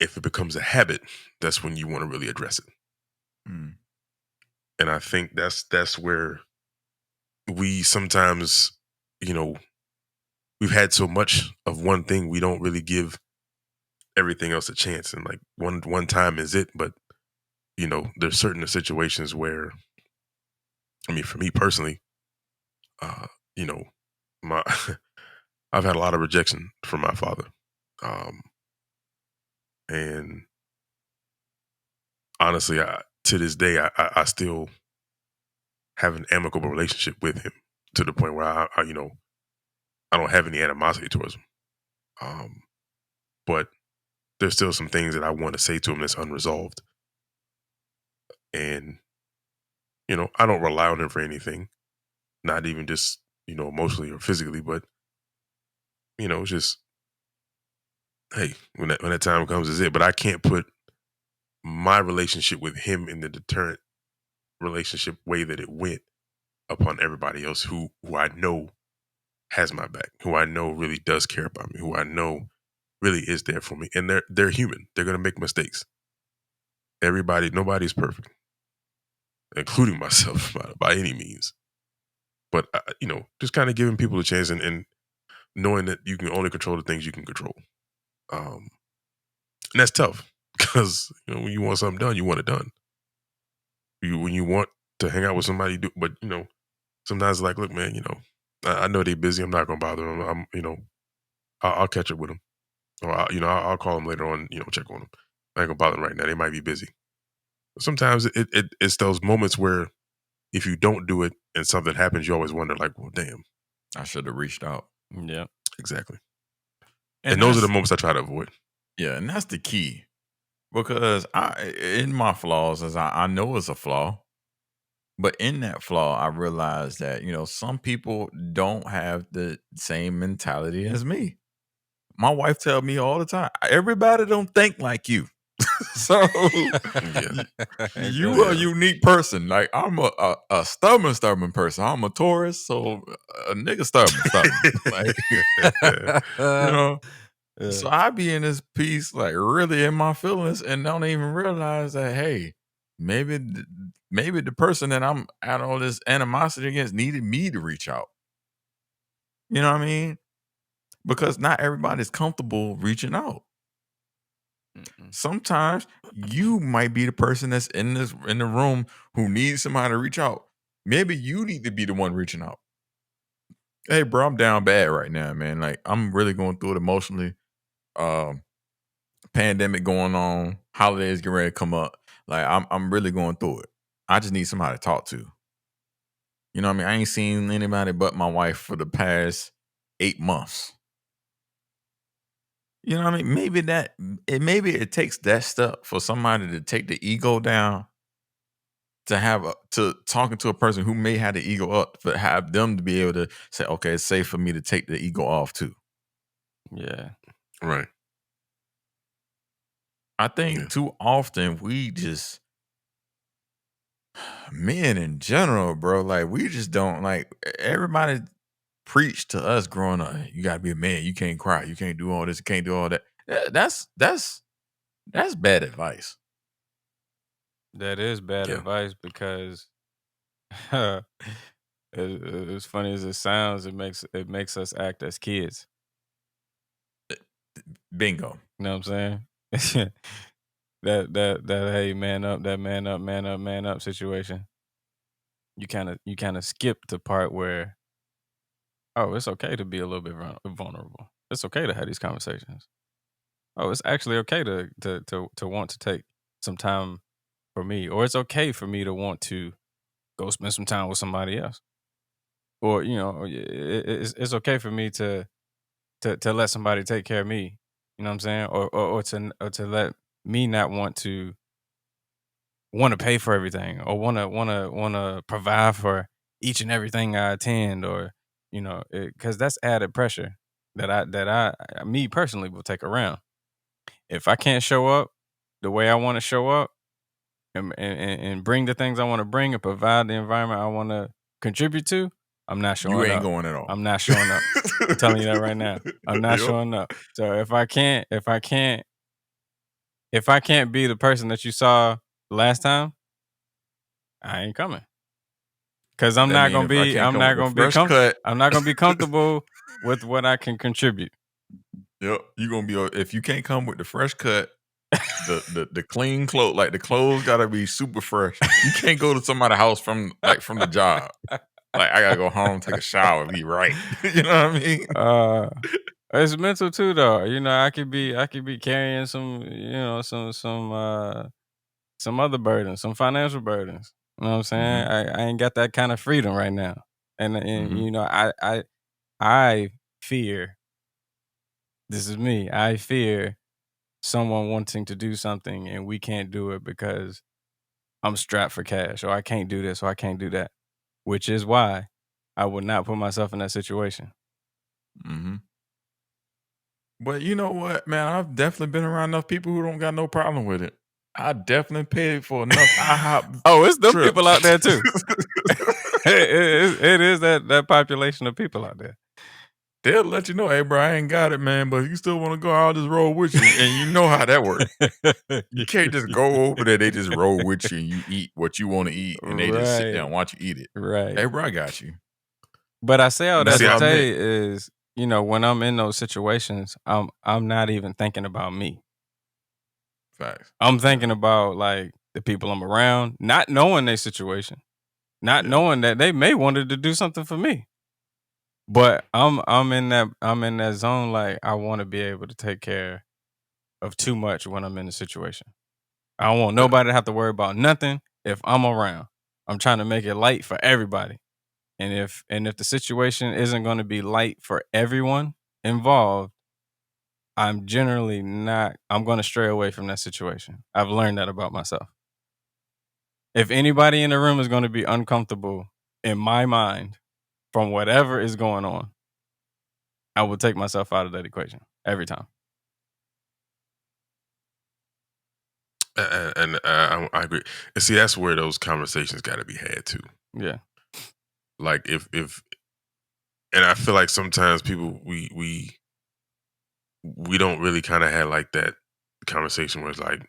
if it becomes a habit, that's when you want to really address it. Mm. And I think that's where we sometimes, we've had so much of one thing, we don't really give everything else a chance. And like one time is it, but there's certain situations where, I mean, for me personally, my I've had a lot of rejection from my father, and honestly, to this day, I still have an amicable relationship with him, to the point where I don't have any animosity towards him. But there's still some things that I want to say to him that's unresolved, and I don't rely on him for anything, not even just emotionally or physically, but it's just, hey, when that time comes, is it. But I can't put my relationship with him in the deterrent relationship way that it went upon everybody else who I know has my back, who I know really does care about me, who I know really is there for me. And they're human. They're gonna make mistakes. Nobody's perfect, including myself, by any means. But just kind of giving people a chance, and knowing that you can only control the things you can control. And that's tough, because when you want something done, you want it done. When you want to hang out with somebody, but sometimes it's like, look, man, I know they're busy. I'm not gonna bother them. I'll catch up with them, or I'll call them later on. Check on them. I ain't gonna bother them right now. They might be busy. Sometimes it's those moments where if you don't do it and something happens, you always wonder, like, well, damn, I should have reached out. Yeah. Exactly. And those are the moments I try to avoid. Yeah, and that's the key. Because in my flaws, as I know it's a flaw, but in that flaw, I realized that, some people don't have the same mentality as me. My wife tells me all the time, everybody don't think like you. So you a unique person. Like, I'm a stubborn person. I'm a Taurus, so a nigga stubborn. Like, so I be in this piece, like, really in my feelings, and don't even realize that, hey, maybe the person that I'm at all this animosity against needed me to reach out. You know what I mean? Because not everybody's comfortable reaching out. Sometimes you might be the person that's in the room who needs somebody to reach out. Maybe you need to be the one reaching out. Hey, bro, I'm down bad right now, man. Like, I'm really going through it emotionally. Pandemic going on, holidays getting ready to come up. Like, I'm really going through it. I just need somebody to talk to. You know what I mean? I ain't seen anybody but my wife for the past 8 months. You know what I mean? Maybe it takes that step for somebody to take the ego down, to talking to a person who may have the ego up, but have them to be able to say, okay, it's safe for me to take the ego off too. Yeah. Right. I think too often we just, men in general, bro, like we just don't, like, everybody preached to us growing up. You gotta be a man. You can't cry. You can't do all this. You can't do all that. That's bad advice. That is bad Yeah. advice because as funny as it sounds, it makes us act as kids. Bingo. You know what I'm saying? that hey, man up, that man up situation. You kind of skip the part where, oh, it's okay to be a little bit vulnerable. It's okay to have these conversations. Oh, it's actually okay to want to take some time for me, or it's okay for me to want to go spend some time with somebody else, or it's okay for me to let somebody take care of me. You know what I'm saying? Or to let me not want to pay for everything, or want to provide for each and everything I attend, or because that's added pressure that I me personally will take around. If I can't show up the way I want to show up, and bring the things I want to bring, and provide the environment I want to contribute to, I'm not showing up. You ain't going at all. I'm not showing up. I'm telling you that right now. I'm not showing up. So if I can't be the person that you saw last time, I ain't coming. Cause I'm not gonna be comfortable with what I can contribute. Yep, you gonna be if you can't come with the fresh cut, the clean clothes, like the clothes gotta be super fresh. You can't go to somebody's house from the job. Like, I gotta go home, take a shower, be right. You know what I mean? It's mental too, though. I could be carrying some, some other burdens, some financial burdens. You know what I'm saying? I ain't got that kind of freedom right now, and I fear. This is me. I fear someone wanting to do something and we can't do it because I'm strapped for cash, or I can't do this, or I can't do that. Which is why I would not put myself in that situation. But you know what, man? I've definitely been around enough people who don't got no problem with it. I definitely paid for enough IHOP. Oh, it's them trips. people out there too. it is that population of people out there. They'll let you know, hey, bro, I ain't got it, man, but if you still want to go, I'll just roll with you. And you know how that works. You can't just go over there. They just roll with you and you eat what you want to eat, and they just sit there and watch you eat it. Right. Hey, bro, I got you. But I say all that to say is, when I'm in those situations, I'm not even thinking about me. Facts. I'm thinking about, like, the people I'm around, not knowing their situation, not knowing that they may wanted to do something for me. But I'm in that zone, like, I want to be able to take care of too much when I'm in a situation. I don't want nobody to have to worry about nothing if I'm around. I'm trying to make it light for everybody. And if the situation isn't going to be light for everyone involved, I'm generally not. I'm going to stray away from that situation. I've learned that about myself. If anybody in the room is going to be uncomfortable in my mind from whatever is going on, I will take myself out of that equation every time. And I agree. And see, that's where those conversations got to be had too. Yeah. Like if, and I feel like sometimes people we don't really kind of have like that conversation where it's like,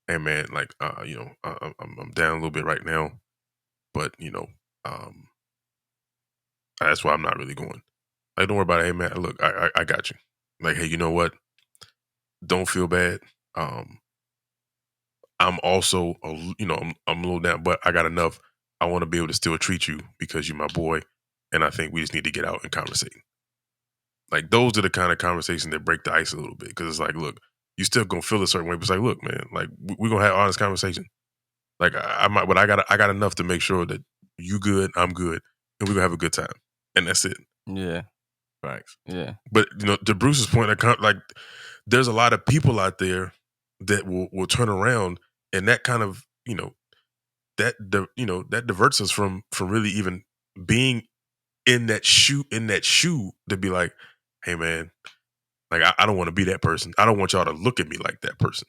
hey man, like I'm down a little bit right now, but that's why I'm not really going. Like, don't worry about it. Hey man, look, I got you. Like, hey, you know what? Don't feel bad. I'm also I'm a little down, but I got enough. I want to be able to still treat you because you're my boy, and I think we just need to get out and conversate. Like, those are the kind of conversations that break the ice a little bit, because it's like, look, you still gonna feel a certain way, but it's like, look, man, like we're gonna have honest conversation. Like, I might, but I got enough to make sure that you good, I'm good, and we're gonna have a good time, and that's it. Yeah. Facts. Yeah. But to Bruce's point, like there's a lot of people out there that will turn around, and that kind of that diverts us from really even being in that shoe to be like, hey man, like I don't want to be that person. I don't want y'all to look at me like that person,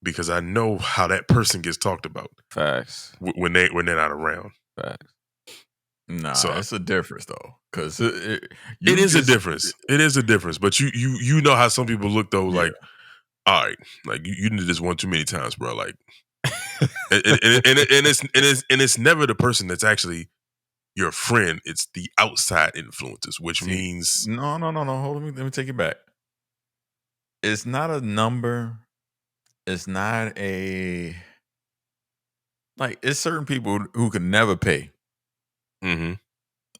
because I know how that person gets talked about. Facts. When they're not around. Facts. Nah, So it's a difference though, because it is a difference. It is a difference, but you know how some people look though, like, all right, like you did this one too many times, bro. Like, and it's never the person that's actually your friend. It's the outside influences, which means no. Hold on, let me take it back. It's not a number. It's not a like. It's certain people who can never pay. Mm-hmm.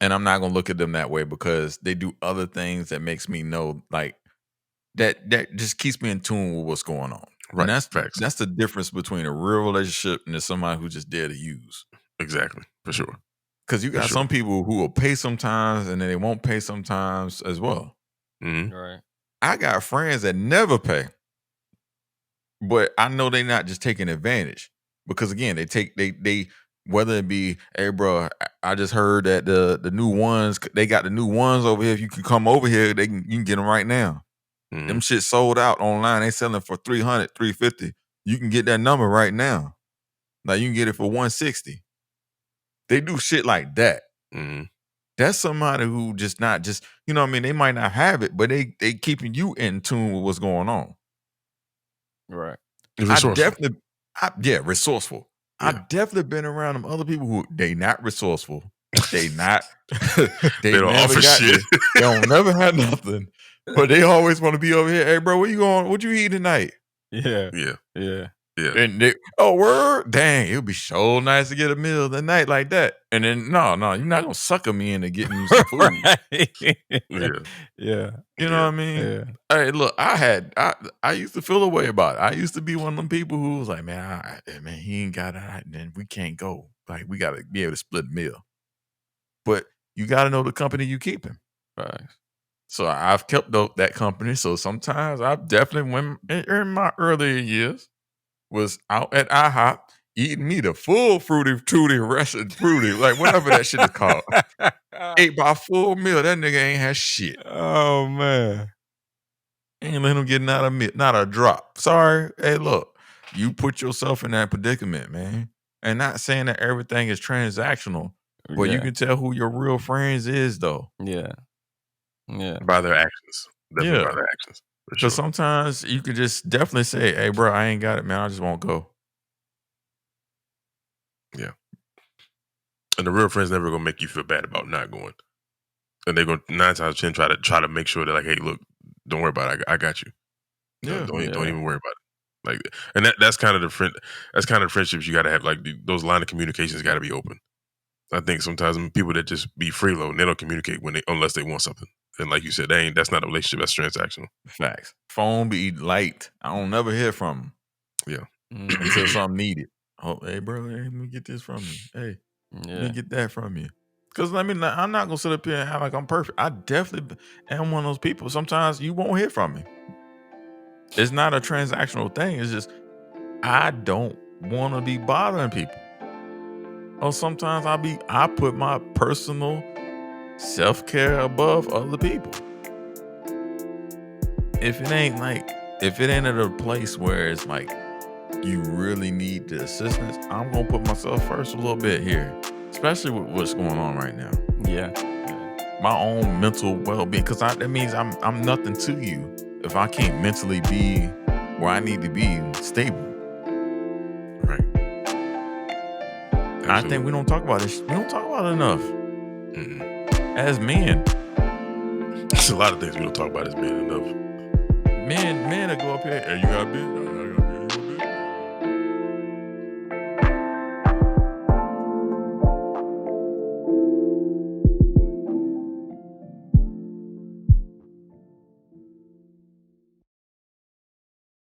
And I'm not gonna look at them that way, because they do other things that makes me know, like, that just keeps me in tune with what's going on. Right. And that's Facts. that's the difference between a real relationship and somebody who just dare to use. Exactly, for sure. Because you got some people who will pay sometimes and then they won't pay sometimes as well. Mm-hmm. Right. I got friends that never pay, but I know they're not just taking advantage, because again, they whether it be, hey bro, I just heard that the new ones, they got the new ones over here. If you can come over here, you can get them right now. Mm-hmm. Them shit sold out online. They selling for $300, $350. You can get that number right now. Now you can get it for $160. They do shit like that. Mm-hmm. That's somebody who just not just, you know what I mean? They might not have it, but they keeping you in tune with what's going on. Right. Resourceful. Resourceful. Yeah. I definitely been around them other people who they not resourceful. They not. they don't never offer got shit. this. They don't never had nothing. But they always want to be over here. Hey, bro, where you going? What you eat tonight? Yeah. Yeah. Yeah. Yeah. And they, word, dang, it would be so nice to get a meal that night like that. And then no, you're not gonna sucker me into getting you some food. Right. Yeah. Yeah. You know what I mean? Yeah. Hey, look, I used to feel a way about it. I used to be one of them people who was like, man, he ain't got it, then we can't go. Like, we gotta be able to split a meal. But you gotta know the company you keeping. Right. So I've kept that company. So sometimes I've definitely, when in my earlier years, was out at IHOP eating me the full fruity like whatever that shit is called. Ate by full meal. That nigga ain't had shit. Oh man. Ain't let him get not a drop. Sorry. Hey, look, you put yourself in that predicament, man. And not saying that everything is transactional, but you can tell who your real friends is, though. Yeah. Yeah. By their actions. Definitely by their actions. Because sometimes you could just definitely say, hey, bro, I ain't got it, man. I just won't go. Yeah. And the real friends never gonna make you feel bad about not going. And they're gonna 9 times out of 10 try to make sure that, like, hey, look, don't worry about it. I got you. Don't even worry about it. Like, and that's kind of the friendships you gotta have. Like, those line of communications gotta be open. I think sometimes people that just be freeloading, they don't communicate unless they want something. And like you said, that's not a relationship. That's transactional. Facts. Phone be light. I don't never hear from them. Yeah. Until something needed. Oh, hey, bro, let me get this from you. Hey, let me get that from you. Because I'm not going to sit up here and act like I'm perfect. I definitely am one of those people. Sometimes you won't hear from me. It's not a transactional thing. It's just I don't want to be bothering people. Or sometimes I put my personal self-care above other people. If it ain't at a place where it's like you really need the assistance, I'm gonna put myself first a little bit here, especially with what's going on right now. Yeah. My own mental well-being, because that means I'm nothing to you if I can't mentally be where I need to be stable. I think we don't talk about this. We don't talk about it enough. As men. There's a lot of things we don't talk about as men enough. Men that go up here, hey, you got a bitch?